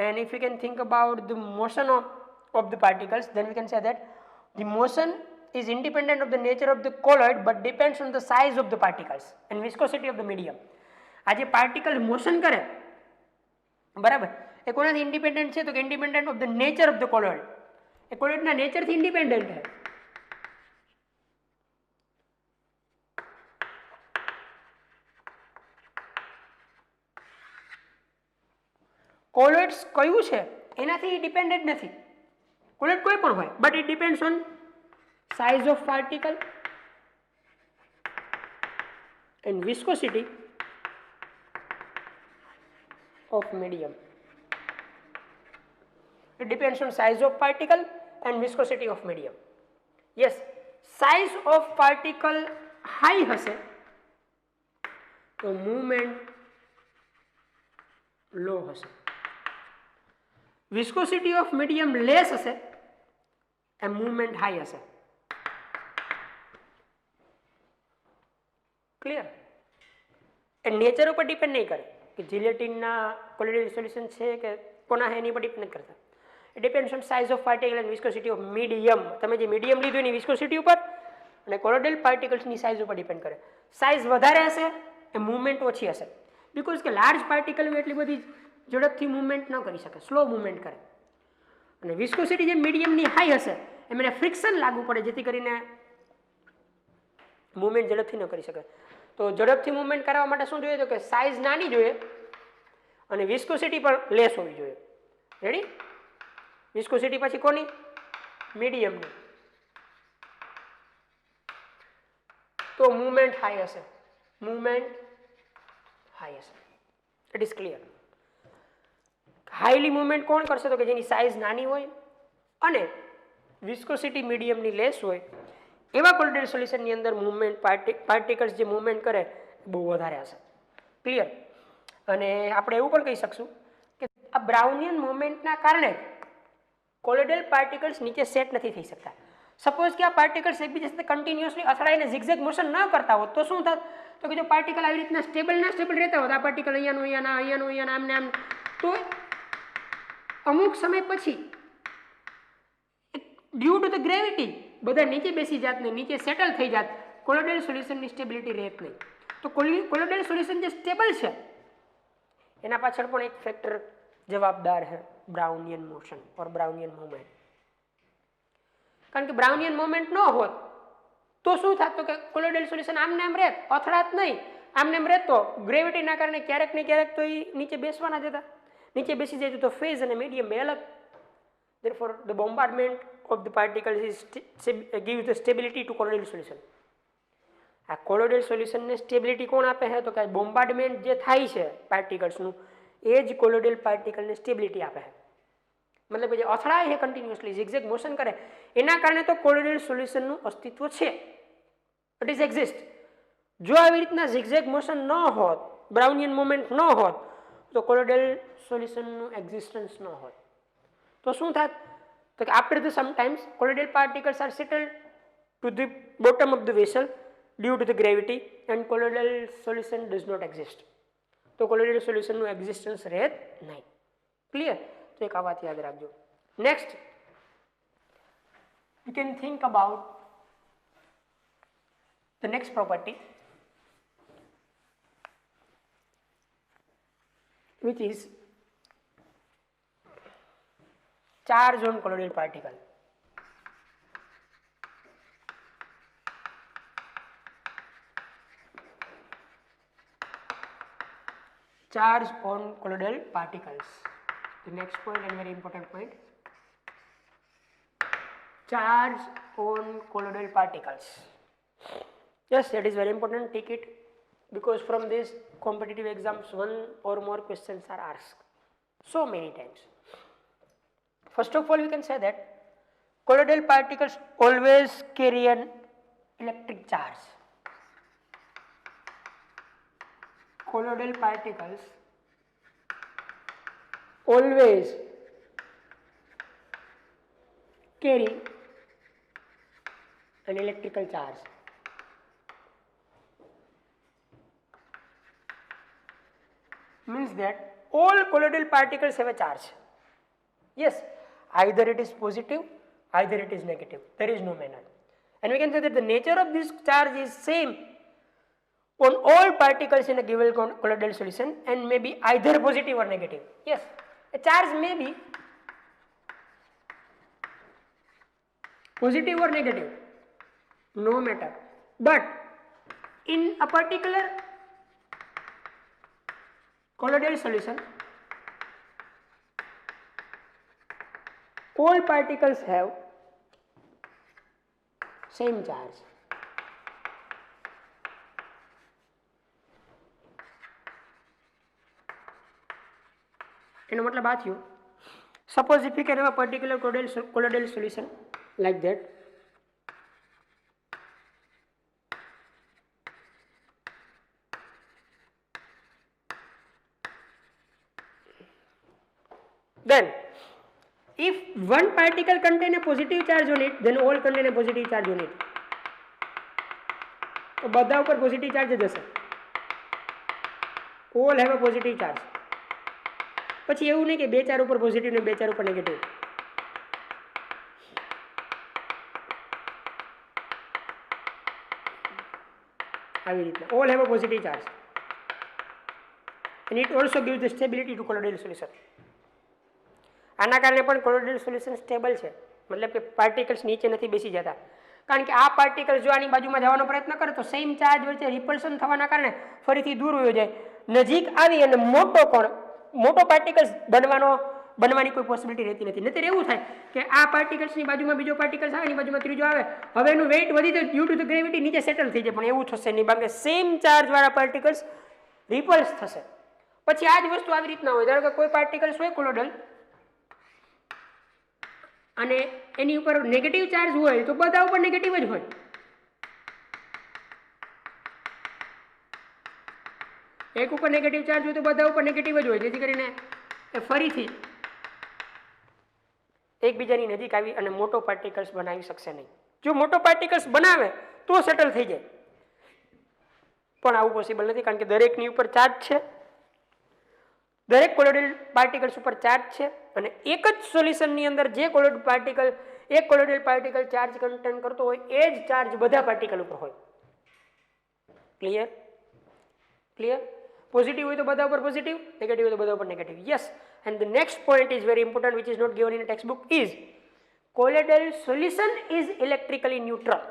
And if we can think about the motion of the particles, then we can say that the motion is independent of the nature of the colloid but depends on the size of the particles and viscosity of the medium. આ જે particle motion કરે બરાબર એ કોનાથી independent છે? તો કે independent of the nature of the colloid. એ કોલોઇડના નેચરથી ઇન્ડિપેન્ડન્ટ છે. કોલોઇડ્સ કયું છે એનાથી ડિપેન્ડન્ટ નથી, કોલોઇડ કોઈ પણ હોય, but it depends on size of particle and viscosity of medium. It depends on size of particle and viscosity of medium. Yes, size of particle high હશે તો movement low હશે. Viscosity of medium less હશે and movement high હશે. Clear? એ nature ઉપર depend નહીં કરે કે જિલેટિનના કોલોઇડલ solution છે કે કોના એની પર ડિપેન્ડ કરતા. It depends on size of particle and viscosity of medium. તમે જે મીડિયમ લીધું એની વિસ્કોસિટી ઉપર અને કોલોઇડલ પાર્ટિકલ્સની સાઇઝ ઉપર ડિપેન્ડ કરે. સાઇઝ વધારે હશે એ મૂવમેન્ટ ઓછી હશે, બિકોઝ કે લાર્જ પાર્ટિકલ એટલી બધી ઝડપથી મૂવમેન્ટ ન કરી શકે, સ્લો મૂવમેન્ટ કરે. અને વિસ્કોસિટી જે મીડિયમની હાઈ હશે એમ એને ફ્રિક્શન લાગવું પડે જેથી કરીને મૂવમેન્ટ ઝડપથી ન કરી શકે. તો ઝડપથી મૂવમેન્ટ કરવા માટે શું જોઈએ? તો કે સાઇઝ નાની જોઈએ અને વિસ્કોસિટી પણ લેસ હોવી જોઈએ. રેડી? વિસ્કોસિટી પછી કોની? મીડિયમની. તો મૂવમેન્ટ હાઈ હશે, મૂવમેન્ટ હાઈ હશે. It is clear. Highly movement કોણ કરશે? તો કે જેની સાઇઝ નાની હોય અને વિસ્કોસિટી મીડિયમની લેસ હોય એવા કોલોઇડલ સોલ્યુશનની અંદર મૂવમેન્ટ પાર્ટિકલ્સ જે મૂવમેન્ટ કરે બહુ વધારે હશે. ક્લિયર? અને આપણે એવું પણ કહી શકશું કે આ બ્રાઉનિયન મૂવમેન્ટના કારણે કોલોઇડલ પાર્ટિકલ્સ નીચે સેટ નથી થઈ શકતા. સપોઝ કે આ પાર્ટિકલ્સ એકબીજા સાથે કન્ટિન્યુઅસલી અથડાઈને ઝિગઝેગ મોશન ન કરતા હોત તો શું થાત? તો કે જો પાર્ટિકલ આવી રીતના સ્ટેબલ રહેતા હોત, આ પાર્ટિકલ અહીંયાનું આમને આમ, તો અમુક સમય પછી ડ્યુ ટુ ધ ગ્રેવિટી બધા નીચે બેસી જાત ને નીચે સેટલ થઈ જાત, કોલોઇડલ સોલ્યુશનની સ્ટેબિલિટી રહેત નહીં. તો કોલોઇડલ સોલ્યુશન જે સ્ટેબલ છે એના પાછળ પણ એક ફેક્ટર જવાબદાર છે, બ્રાઉનિયન મોશન ઓર બ્રાઉનિયન મોમેન્ટ. કારણ કે બ્રાઉનિયન મોમેન્ટ ન હોત તો શું થાત? તો કે કોલોઇડલ સોલ્યુશન આમને આમ રહેત, અથડાત નહીં, આમને આમ રહેત તો ગ્રેવિટીના કારણે ક્યારેક ને ક્યારેક તો એ નીચે બેસવાના જ હતા. નીચે બેસી જાય તો ફેઝ અને મીડિયમ બે અલગ. Therefore, the bombardment of the particles gives the stability to colloidal solution. આ કોલોઇડલ સોલ્યુશનને સ્ટેબિલિટી કોણ આપે છે? તો કે બોમ્બાર્ડમેન્ટ જે થાય છે પાર્ટિકલ્સનું એ જ કોલોઇડલ પાર્ટિકલને સ્ટેબિલિટી આપે છે. મતલબ કે જે અથડાય છે કન્ટિન્યુઅસલી ઝિગઝેગ મોશન કરે એના કારણે તો કોલોઇડલ સોલ્યુશનનું અસ્તિત્વ છે, ઇટ ઇઝ એક્ઝિસ્ટ. જો આવી રીતના ઝિગઝેગ મોશન ન હોત, બ્રાઉનિયન મોમેન્ટ ન હોત તો કોલોઇડલ સોલ્યુશનનું એક્ઝિસ્ટન્સ ન હોત. તો શું થાત? તો કે after the sometimes colloidal particles are settled to the bottom of the vessel due to the gravity and colloidal solution does not exist. તો colloidal solution નું existence રહેત નહીં. ક્લિયર? તો એક આ વાત યાદ રાખજો. Next we can think about the next property which is charge on colloidal particle. Charge on colloidal particles. The next point and very important point. Charge on colloidal particles. Yes, that is very important. Take it because from this competitive exams one or more questions are asked so many times. First of all, we can say that colloidal particles always carry an electric charge. Colloidal particles always carry an electrical charge. Means that all colloidal particles have a charge. Yes, either it is positive, either it is negative. There is no manner. And we can say that the nature of this charge is same on all particles in a given colloidal solution and may be either positive or negative. Yes, a charge may be positive or negative, no matter. But in a particular colloidal solution, all particles have same charge. એનો મતલબ આ થયો, suppose if we can have a particular colloidal solution like that, then if one particle contain a positive charge on it, then all contain a positive charge on it. તો બધા ઉપર positive charge જ હશે, all have a positive charge. પછી એવું નહીં કે બે ચાર ઉપર પોઝિટિવ ને બે ચાર ઉપર નેગેટિવ. આવી રીતના all have a positive charge and it also gives the stability to colloidal solution. આના કારણે પણ colloidal solution સ્ટેબલ છે, મતલબ કે પાર્ટિકલ્સ નીચે નથી બેસી જતા. કારણ કે આ પાર્ટિકલ જો આની બાજુમાં જવાનો પ્રયત્ન કરે તો સેમ ચાર્જ વચ્ચે રિપલ્શન થવાના કારણે ફરીથી દૂર વયો જાય, નજીક આવી અને મોટો પાર્ટિકલ્સ બનવાની કોઈ પોસિબિલિટી રહેતી નથી. નહીતર એવું થાય કે આ પાર્ટિકલ્સની બાજુમાં બીજો પાર્ટિકલ્સ આવે, એની બાજુમાં ત્રીજો આવે, હવે એનું વેઇટ વધી જાય ડ્યુ ટુ ધ ગ્રેવિટી નીચે સેટલ થઈ જાય, પણ એવું થશે નહીં, કારણ કે સેમ ચાર્જ વાળા પાર્ટિકલ્સ રિપલ્સ થશે. પછી આ જ વસ્તુ આવી રીતના હોય, ધારો કે કોઈ પાર્ટિકલ્સ હોય કોલોઇડલ અને એની ઉપર નેગેટિવ ચાર્જ હોય તો બધા ઉપર નેગેટિવ જ હોય. એક ઉપર નેગેટિવ ચાર્જ હોય તો બધા ઉપર નેગેટિવ જ હોય, જેથી કરીને એ ફરીથી એકબીજાની નજીક આવી અને મોટો પાર્ટિકલ્સ બનાવી શકશે નહીં. જો મોટો પાર્ટિકલ્સ બનાવે તો સેટલ થઈ જાય, પણ આવું પોસિબલ નથી કારણ કે દરેકની ઉપર ચાર્જ છે, દરેક કોલોઇડલ પાર્ટિકલ્સ ઉપર ચાર્જ છે અને એક જ સોલ્યુશનની અંદર જે કોલોઇડ પાર્ટિકલ એક કોલોઇડલ પાર્ટિકલ ચાર્જ કન્ટેન કરતો હોય એ જ ચાર્જ બધા પાર્ટિકલ ઉપર હોય. ક્લિયર? ક્લિયર? પોઝિટિવ હોય તો બધા ઉપર પોઝિટિવ, નેગેટિવ હોય તો બધા ઉપર negative. Yes, and the next point is very important which is not given in a textbook is colloidal solution is electrically neutral.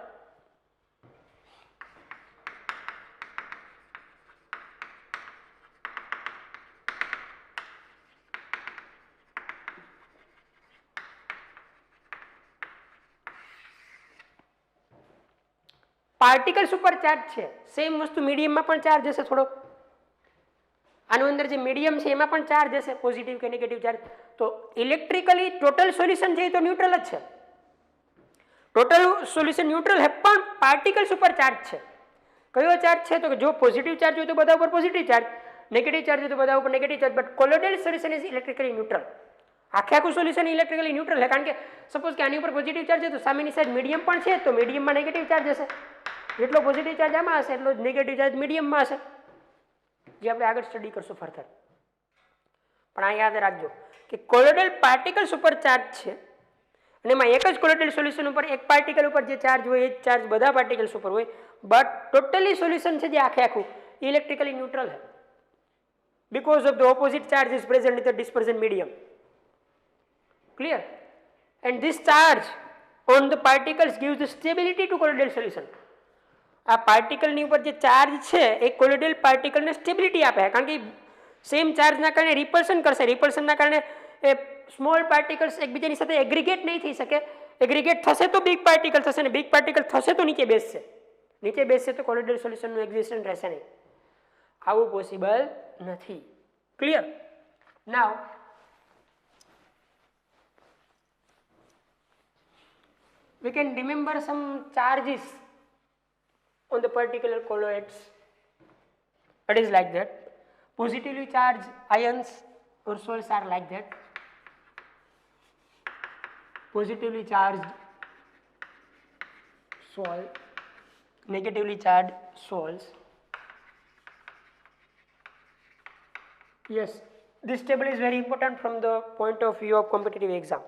Particles ઉપર ચાર્જ છે, સેમ વસ્તુ મીડિયમમાં પણ ચાર્જ હશે થોડો. આનો અંદર જે મીડિયમ છે એમાં પણ ચાર્જ હશે, પોઝિટિવ કે નેગેટિવ ચાર્જ. તો ઇલેક્ટ્રિકલી ટોટલ સોલ્યુશન છે એ તો ન્યુટ્રલ જ છે, ટોટલ સોલ્યુશન ન્યુટ્રલ છે, પણ પાર્ટિકલ્સ ઉપર ચાર્જ છે. કયો ચાર્જ છે? તો કે જો પોઝિટિવ ચાર્જ હોય તો બધા ઉપર પોઝિટિવ ચાર્જ, નેગેટિવ ચાર્જ હોય તો બધા ઉપર negative charge, but colloidal solution is electrically neutral. આખે આખું સોલ્યુશન ઇલેક્ટ્રિકલી ન્યુટ્રલ છે કારણ કે સપોઝ કે આની ઉપર પોઝિટિવ ચાર્જ છે તો સામેની સાઈડ મીડિયમ પણ છે તો મીડિયમમાં નેગેટિવ ચાર્જ હશે, જેટલો પોઝિટિવ ચાર્જ આમાં હશે એટલો જ નેગેટિવ ચાર્જ મીડિયમમાં હશે, જે આપણે આગળ સ્ટડી કરશું ફર્ધર. પણ આ યાદ રાખજો કે કોલોઇડલ પાર્ટિકલ્સ ઉપર ચાર્જ છે અને એમાં એક જ કોલોઇડલ સોલ્યુશન ઉપર એક પાર્ટિકલ ઉપર જે ચાર્જ હોય એ જ ચાર્જ બધા પાર્ટિકલ્સ ઉપર હોય, બટ ટોટલી સોલ્યુશન છે જે આખે આખું ઇલેક્ટ્રિકલી ન્યુટ્રલ છે because of the opposite charge is present in the dispersion medium. Clear? And this charge on the particles gives the stability to colloidal solution. આ પાર્ટિકલની ઉપર જે ચાર્જ છે એ કોલોઇડલ પાર્ટિકલને સ્ટેબિલિટી આપે કારણ કે સેમ ચાર્જના કારણે રિપલ્શન કરશે, રિપલ્શનના કારણે એ સ્મોલ પાર્ટિકલ્સ એકબીજાની સાથે એગ્રીગેટ નહીં થઈ શકે, એગ્રીગેટ થશે તો બિગ પાર્ટિકલ થશે ને બિગ પાર્ટિકલ થશે તો નીચે બેસશે, નીચે બેસશે તો કોલોઇડલ સોલ્યુશનનું એક્ઝિસ્ટન્સ રહેશે નહીં. આવું પોસિબલ નથી. Clear? Now we can remember some charges on the particular colloids. It is like that. Positively charged ions or salts are like that. Positively charged salt, negatively charged salts. Yes, this table is very important from the point of view of competitive exam.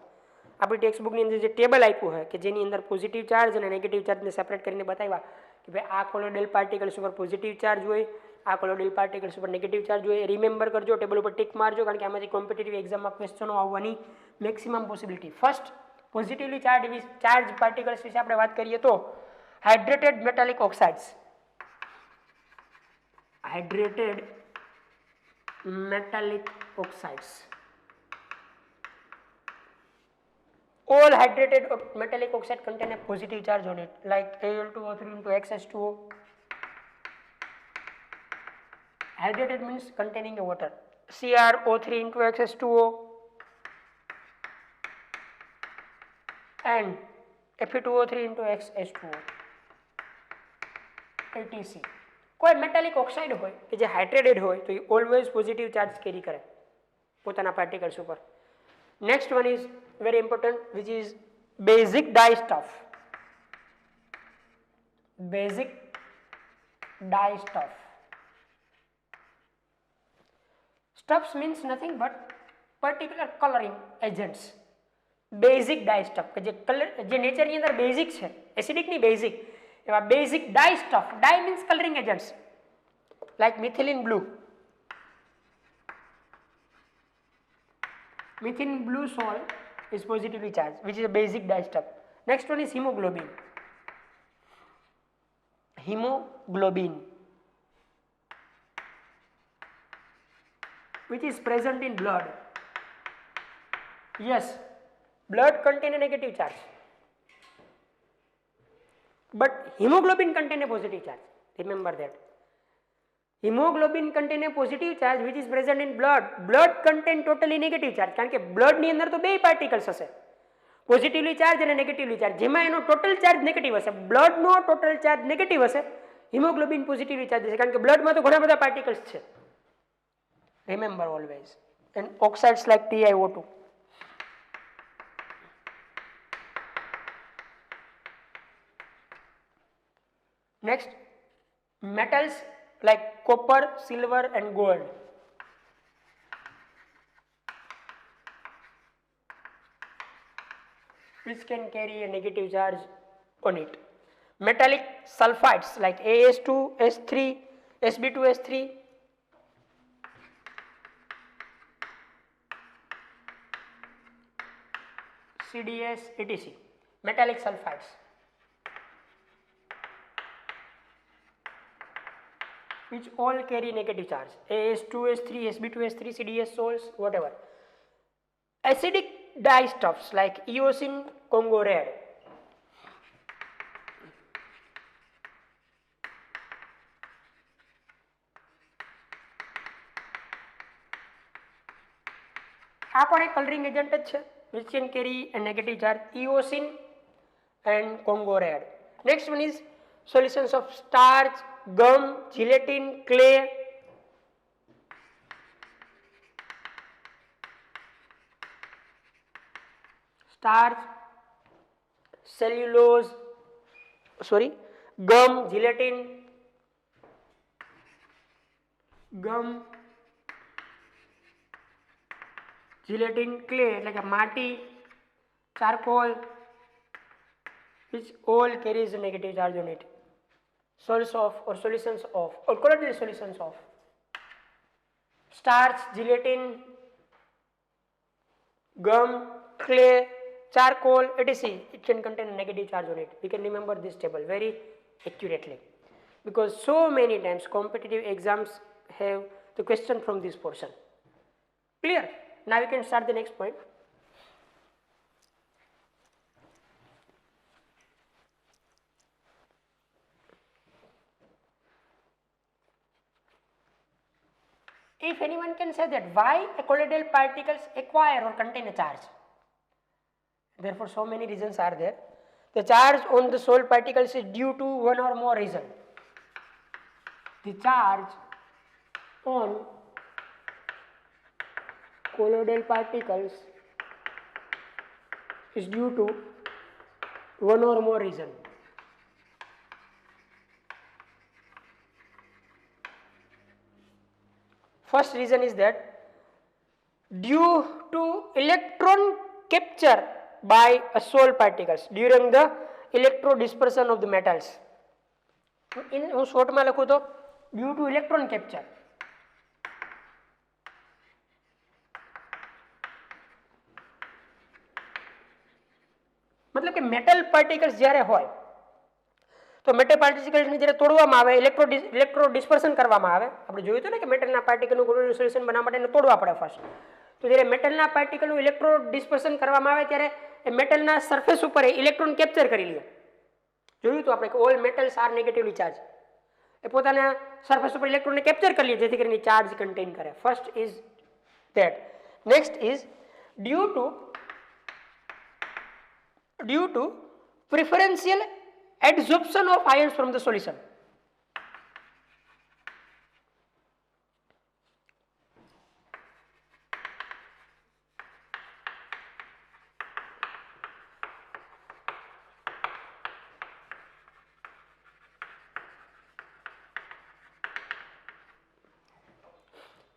આપણી ટેક્સ્ટબુકની અંદર જે table આપ્યું હોય કે જેની અંદર positive charge અને negative ચાર્જને સેપરેટ કરીને બતાવ્યા કે ભાઈ આ કોલોઇડલ પાર્ટિકલ્સ ઉપર પોઝિટિવ ચાર્જ હોય, આ કોલોઇડલ પાર્ટિકલ્સ ઉપર નેગેટિવ ચાર્જ હોય. રિમેમ્બર કરજો, ટેબલ ઉપર ટિક મારજો કારણ કે આમાંથી કોમ્પિટિટિવ એક્ઝામમાં ક્વેશ્ચનો આવવાની maximum possibility. First positively charge particles વિશે આપણે વાત કરીએ તો hydrated metallic oxides, hydrated metallic oxides. All hydrated metallic oxide contain a positive charge on it, like Al2O3 into XH2O. Hydrated means containing a water. CrO3 into XH2O and Fe2O3 into XH2O. ATC. કોઈ metallic oxide હોય કે જે hydrated હોય તો એ always positive charge carry કરે પોતાના particles ઉપર. Next one is very important which is basic dye stuff. Basic dye stuff. Stuffs means nothing but particular colouring agents. Basic dye stuff કે જે કલર જે નેચરની અંદર બેઝિક છે, એસિડિકની બેઝિક, એવા basic dye stuff. Dye means colouring agents like methylene blue. Methylene blue salt is positively charged, which is a basic dye stuff. Next one is hemoglobin. Hemoglobin, which is present in blood. Yes, blood contain a negative charge, but hemoglobin contain a positive charge. Remember that. Hemoglobin contain a positive charge which is present in blood. Blood contain totally negative charge કારણ કે blood ની અંદર તો બે particles હશે, positively charge અને negatively charge, જેમાં એનો ટોટલ ચાર્જ નેગેટિવ હશે. બ્લડ નો ટોટલ ચાર્જ નેગેટિવ હશે, હિમોગ્લોબિન પોઝિટિવલી ચાર્જ હશે કારણ કે બ્લડમાં તો ઘણા બધા પાર્ટિકલ્સ છે. Remember always. And oxides like TiO2. Next, metals like copper, silver and gold. Which can carry a negative charge on it. Metallic sulfides like As2S3, Sb2S3, CDS, etc. Metallic sulfides. Which all carry negative charge. As2S3, Sb2S3, CDS salts, whatever. Acidic dyestuffs like eosin, Congo red. આ પણ એક colouring agent જ છે, which can carry a negative charge, eosin and Congo red. Next one is solutions of starch, gum, gelatin, clay. Starch, cellulose, gum, gelatin, clay એટલે કે માટી, charcoal, which all carries a negative charge on it. Salts of or solutions of or colloidal solutions of starch, gelatin, gum, clay, charcoal, etc. It can contain a negative charge on it. We can remember this table very accurately because so many times competitive exams have the question from this portion. Clear? Now we can start the next point. If anyone can say that why a colloidal particles acquire or contain a charge. Therefore, so many reasons are there. The charge on the solid particles is due to one or more reason. The charge on colloidal particles is due to one or more reason. First reason is that due to electron capture by a solid particles during the electrodispersion of the metals. In short માં લખું તો due to electron capture. मतलब કે metal particles જ્યારે હોય તો metal પાર્ટિકલ્સને જ્યારે તોડવામાં આવે ઇલેક્ટ્રો ડિસ્પર્શન કરવામાં આવે. આપણે જોયું હતું ને કે મેટલના પાર્ટિકલનું કોલોઇડલ સોલ્યુશન બનાવવા માટે એને તોડવા પડે ફર્સ્ટ. તો જ્યારે મેટલના પાર્ટિકલનું ઇલેક્ટ્રો ડિસ્પર્શન કરવામાં આવે ત્યારે એ મેટલના સરફેસ ઉપર ઇલેક્ટ્રોન કેપ્ચર કરી લે. જોયું હતું આપણે કે all metals are negatively charge. એ પોતાના સરફેસ ઉપર ઇલેક્ટ્રોનને કેપ્ચર કરી લે જેથી કરીને ચાર્જ કન્ટેન કરે. First is that. Next is due to preferential adsorption of ions from the solution.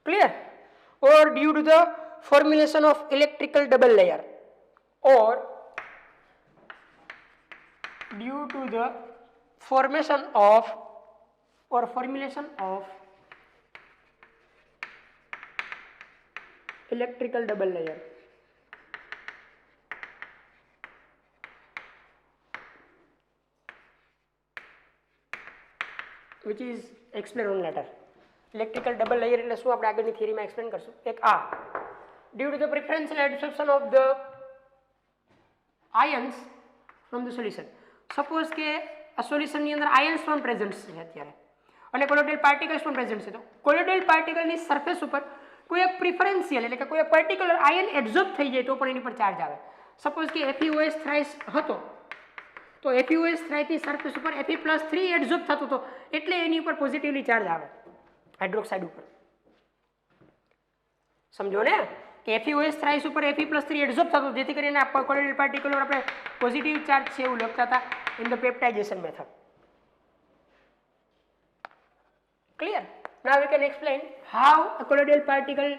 Clear? Or due to the formulation of electrical double layer, or due to the formation of or formulation of electrical double layer. Which is explained on later. Electrical double layer એટલે શું આપણે આગળની થિયરીમાં explain કરશું. એક આ due to the preferential adsorption of the ions from the solution. Suppose કે આ સોલ્યુશનની અંદર આયન્સ પણ પ્રેઝન્ટ છે અત્યારે અને કોલોઇડલ પાર્ટિકલ્સ પણ પ્રેઝન્ટ છે. તો કોલોઇડલ પાર્ટિકલની સરફેસ ઉપર કોઈ એક પ્રિફરન્શિયલ એટલે કે કોઈ એક પર્ટિક્યુલર આયન એબ્ઝોર્બ થઈ જાય તો પણ એની પર ચાર્જ આવે. સપોઝ કે FeOH થ્રાઇસ હતો તો FeOH થ્રાઇસની સરફેસ ઉપર Fe+3 એબ્ઝોર્બ થતો હતો એટલે એની ઉપર પોઝિટિવલી ચાર્જ આવે હાઇડ્રોક્સાઇડ ઉપર. સમજો ને કે FeOH થ્રાઇસ ઉપર Fe+3 એબ્ઝોર્બ થતો જેથી કરીને આ કોલોઇડલ પાર્ટિકલ આપણે પોઝિટિવ ચાર્જ છે એવું લખતા હતા in the peptization method. Clear? Now we can explain how a colloidal particle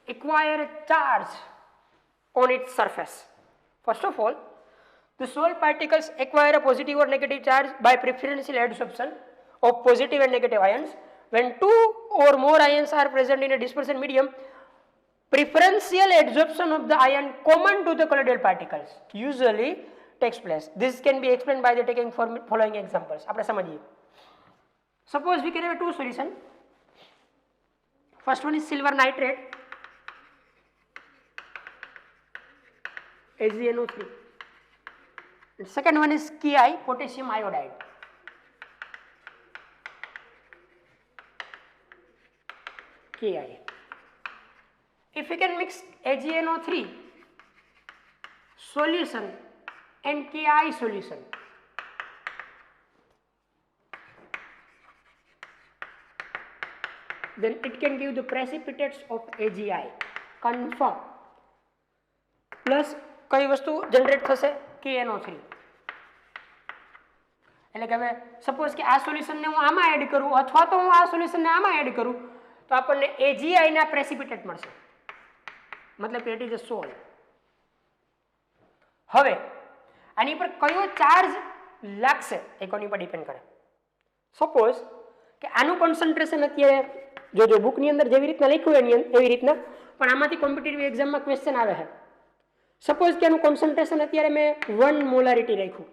acquire a charge on its surface. First of all, the solid particles acquire a positive or negative charge by preferential adsorption of positive and negative ions. When two or more ions are present in a dispersion medium, preferential adsorption of the ion common to the colloidal particles usually takes place. This can be explained by the taking following examples. આપણે સમજીએ. Suppose we can have two solutions. First one is silver nitrate, AgNO3. And second one is Ki, potassium iodide. Ki. If we can mix AgNO3 solution and Ki solution, then it can give the precipitates of AgI. Confirm. Plus કઈ વસ્તુ generate થશે? KNO3. એટલે કે હવે suppose કે આ સોલ્યુશનને હું આમાં એડ કરું અથવા તો હું આ સોલ્યુશનને આમાં એડ કરું તો આપણને AgI ના પ્રેસિપિટેટ મળશે. મતલબ કે ઇટ ઇઝ અ સોલ્ટ. હવે આની પર કયો ચાર્જ લાગશે એ કોની પર ડિપેન્ડ કરે. સપોઝ કે આનું કોન્સન્ટ્રેશન અત્યારે જો બુકની અંદર જેવી રીતના લખ્યું એવી રીતના, પણ આમાંથી કોમ્પિટિટિવ એક્ઝામમાં ક્વેશ્ચન આવે છે. સપોઝ કે આનું કોન્સન્ટ્રેશન અત્યારે મેં 1 મોલારિટી રાખ્યું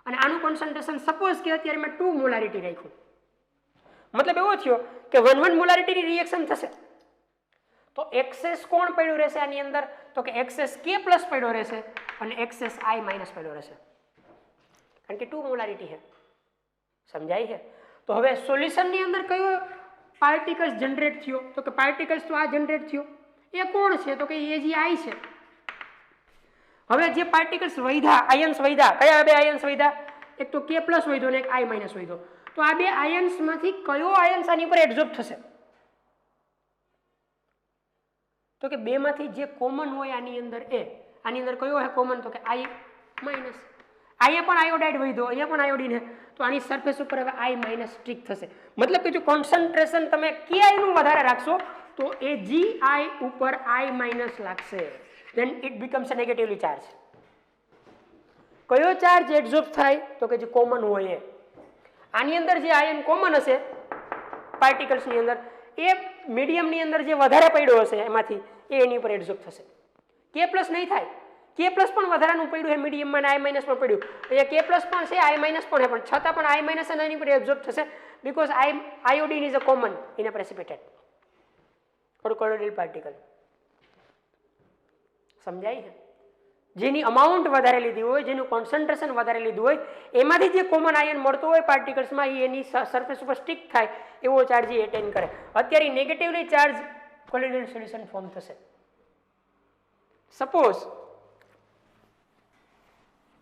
અને આનું કોન્સન્ટ્રેશન સપોઝ કે અત્યારે મેં 2 મોલારિટી રાખ્યું. મતલબ એવો થયો કે 1 મોલારિટીની રિએક્શન થશે તો એક્સેસ કોણ પડ્યું રહેશે આની અંદર? તો કે એક્સેસ K પ્લસ પડ્યો રહેશે અને એક્સેસ I માઇનસ પડ્યો રહેશે, કારણ કે 2 મોલારિટી છે. સમજાય છે? તો હવે સોલ્યુશનની અંદર કયો પાર્ટિકલ્સ જનરેટ થયો? તો કે પાર્ટિકલ્સ તો આ જનરેટ થયો, એ કોણ છે? તો કે AgI છે. હવે જે પાર્ટિકલ્સ વધ્યા, આયન્સ વધ્યા, કયા બે આયન્સ વધ્યા? એક તો K પ્લસ વધ્યો અને એક I માઇનસ વધ્યો. તો આ બે આયન્સમાંથી કયો આયન્સ આની પર એડઝોર્બ થશે? તો કે બેમાંથી જે કોમન હોય આની અંદર આની અંદર કયો છે કોમન? તો કે I માઇનસ. અહીંયા પણ આયોડાઇડ વધ્યો, અહીંયા પણ આયોડીન છે, તો આની સરફેસ ઉપર હવે I માઇનસ સ્ટ્રીક થશે. મતલબ કે જો કોન્સન્ટ્રેશન તમે Ki નું વધારે રાખશો તો AgI ઉપર I માઇનસ લાગશે. then it becomes a negatively charged. કયો ચાર્જ એડઝોર્બ થાય? તો કે જે કોમન હોય આની અંદર જે આયન કોમન હશે પાર્ટિકલ્સની અંદર એ મીડિયમની અંદર જે વધારે પડ્યો હશે એમાંથી એની ઉપર એડઝોર્બ થશે. K પ્લસ નહીં થાય, K પ્લસ પણ વધારાનું પડ્યું છે મીડિયમમાં અને I માઇનસ પણ પડ્યું. અહીંયા K પ્લસ પણ છે, I માઇનસ પણ છે, પણ છતાં પણ I માઇનસ એની ઉપર એબ્ઝોર્બ થશે because iodine is a common in a precipitate or colloidal particle. સમજાય છે? જેની અમાઉન્ટ વધારે લીધી હોય, જેનું કોન્સન્ટ્રેશન વધારે લીધું હોય એમાંથી જે કોમન આયન મળતો હોય પાર્ટિકલ્સમાં એની સરફેસ ઉપર સ્ટિક થાય એવો ચાર્જ એ એટેન કરે. અત્યારે નેગેટિવલી ચાર્જ કોલોઇડલ સોલ્યુશન ફોર્મ થશે. સપોઝ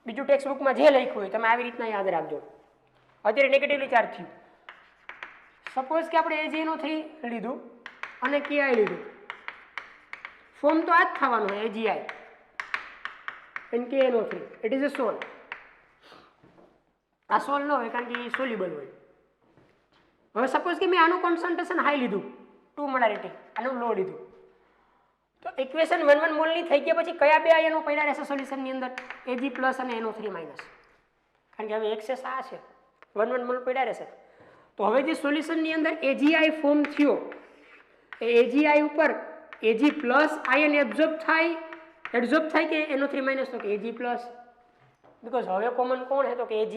બીજું ટેક્સ્ટ બુકમાં જે લખ્યું હોય તમે આવી રીતના યાદ રાખજો. અત્યારે નેગેટિવલી ચાર્જ થયું. સપોઝ કે આપણે AgNO3 લીધું અને Ki લીધું, ફોર્મ તો આ જ થવાનું હોય AgI and KNO3. It is a sol. આ સોલ ન હોય કારણ કે એ સોલ્યુબલ હોય. હવે સપોઝ કે મેં આનું કોન્સન્ટ્રેશન હાઈ લીધું 2 મોલારિટી, આનું લો લીધું, તો ઇક્વેશન 1 મોલની થઈ ગયા પછી કયા બે આયનો પડ્યા રહેશે સોલ્યુશનની અંદર? Ag પ્લસ અને NO3 માઇનસ, કારણ કે હવે એક્સેસ આ છે 1 મોલ પડ્યા રહેશે. તો હવે જે સોલ્યુશનની અંદર AgI ફોર્મ થયો એ AgI ઉપર Ag પ્લસ આયન એબ્ઝોર્બ થાય કે NO3 માઇનસ? તો કે Ag પ્લસ, બીકોઝ હવે કોમન કોણ છે? તો કે Ag.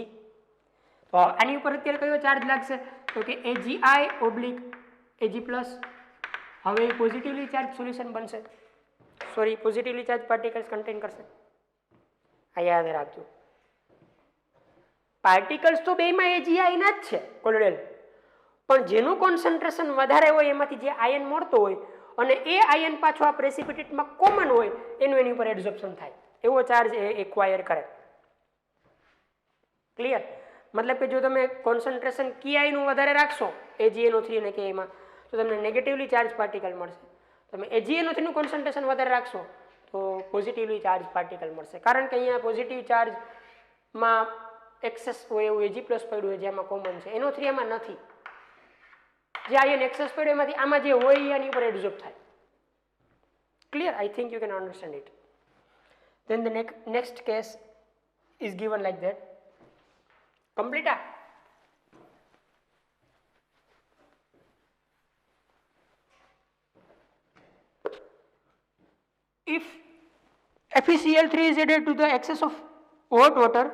તો આની ઉપર અત્યારે કયો ચાર્જ લાગશે? તો કે AgI ઓબ્લિક Ag પ્લસ. હવે પોઝિટિવલી ચાર્જ સોલ્યુશન બનશે, sorry positively charge particles contain કરશે. આ યાદ રાખજો. પાર્ટિકલ્સ તો બેમાં AgI ના જ છે કોલોઇડલ, પણ જેનું કોન્સન્ટ્રેશન વધારે હોય એમાંથી જે આયન મળતો હોય અને એ આયન પાછો આ પ્રેસિપિટેટમાં કોમન હોય એનું એની ઉપર એડઝોર્પ્શન થાય એવો ચાર્જ એ એક્વાયર કરે. ક્લિયર? મતલબ કે જો તમે કોન્સન્ટ્રેશન Ki નું વધારે રાખશો AgNO3 અને Ki માં તો તમને નેગેટિવલી ચાર્જ પાર્ટિકલ મળશે. તમે AgNO3 નું કોન્સન્ટ્રેશન વધારે રાખશો તો પોઝિટિવલી ચાર્જ પાર્ટિકલ મળશે, કારણ કે અહીંયા પોઝિટિવ ચાર્જમાં એક્સેસ હોય એવું Ag+ પડ્યું હોય જે આમાં કોમન છે, NO3 આમાં નથી. જે આયન એક્સેસ પડ્યો એમાંથી આમાં જે હોય એની ઉપર એડઝોર્બ થાય. Clear? I think you can understand it. Then the next case is given like that. Complete? If FeCl3 is added to the excess of hot water,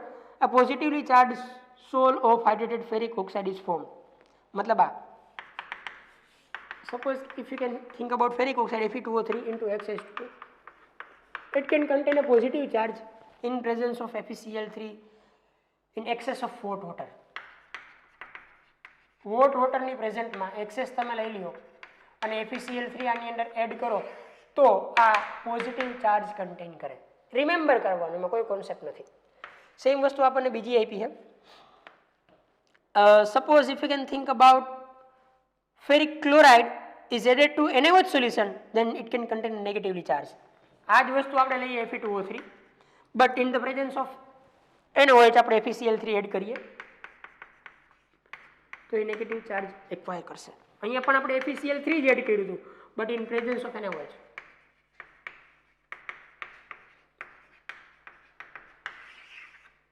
a positively charged sol of hydrated ferric oxide is formed. मतलब suppose if you can think about ferric oxide Fe2O3 into XH2, it can contain a positive charge in presence of FeCl3 in excess of hot water. Hot water ની પ્રેઝન્ટમાં access તમે લઈ લ્યો અને FeCl3 આની અંદર add કરો તો આ પોઝિટિવ ચાર્જ કન્ટેન કરે. રિમેમ્બર કરવાનું, એમાં કોઈ કોન્સેપ્ટ નથી. સેમ વસ્તુ આપણને બીજી આપી છે. Suppose if you can think about ferric chloride is added to NaOH solution, then it can contain negatively charged. આ જ વસ્તુ આપણે લઈએ Fe2O3, but in the presence of NaOH આપણે FeCl3 એડ કરીએ તો એ નેગેટિવ ચાર્જ એક્વાયર કરશે. અહીંયા પણ આપણે FeCl3 જ એડ કર્યું હતું, but in presence of NaOH.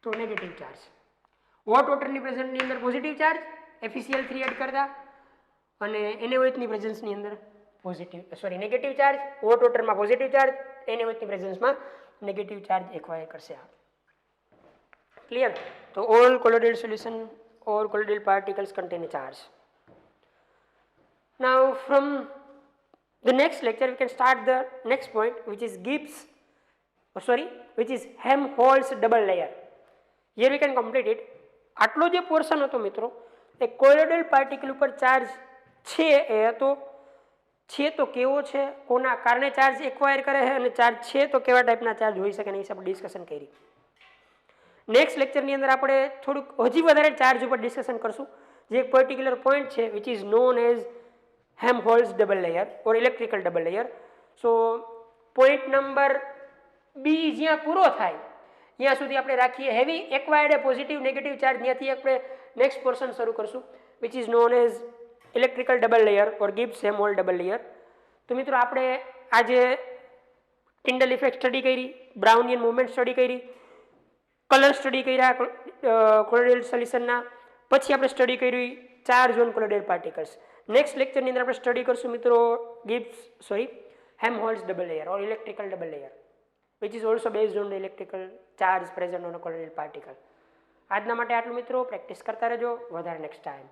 તો નેગેટિવ ચાર્જ. હોટ વોટરની પ્રેઝન્ટની અંદર પોઝિટિવ ચાર્જ, FeCl3 એડ કરતા અને NaOH ની પ્રેઝન્સની અંદર નેગેટિવ ચાર્જ, હોટ વોટરમાં પોઝિટિવ ચાર્જ, NaOH ની પ્રેઝન્સમાં નેગેટિવ ચાર્જ એક્વાયર કરશે. ક્લિયર? તો all colloidal solution or colloidal particles contain a charge. Now from the next lecture we can start the next point, which is Helmholtz double layer. Here we can complete it. આટલો જે portion હતો મિત્રો એ કોલોઇડલ particle ઉપર charge છે એ હતો, છે તો કેવો છે, કોના કારણે ચાર્જ એક્વાયર કરે છે અને ચાર્જ છે તો કેવા ટાઈપના ચાર્જ હોઈ શકે એના વિશે આપણે ડિસ્કશન કરી. નેક્સ્ટ લેક્ચરની અંદર આપણે થોડુંક હજી વધારે ચાર્જ ઉપર ડિસ્કશન કરશું, જે એક પર્ટિક્યુલર પોઈન્ટ છે which is known as Helmholtz double layer or electrical double layer. So point number B જ્યાં પૂરો થાય ત્યાં સુધી આપણે રાખીએ have acquired positive negative charge. ત્યાંથી આપણે નેક્સ્ટ પોર્શન શરૂ કરશું which is known as electrical double layer or Gibbs Helmholtz double layer. તો મિત્રો આપણે આજે ટિન્ડલ ઇફેક્ટ સ્ટડી કરી, બ્રાઉનિયન મૂવમેન્ટ સ્ટડી કરી, કલર સ્ટડી કર્યા કોલોઇડલ સોલ્યુશનના, પછી આપણે સ્ટડી કરી charge on colloidal particles. Next લેક્ચરની અંદર આપણે સ્ટડી કરશું મિત્રો Helmholtz double layer or electrical double layer which is also based on the electrical charge present on a colloidal particle. આજના માટે આટલું મિત્રો, પ્રેક્ટિસ કરતા રહેજો વધારે નેક્સ્ટ ટાઈમ.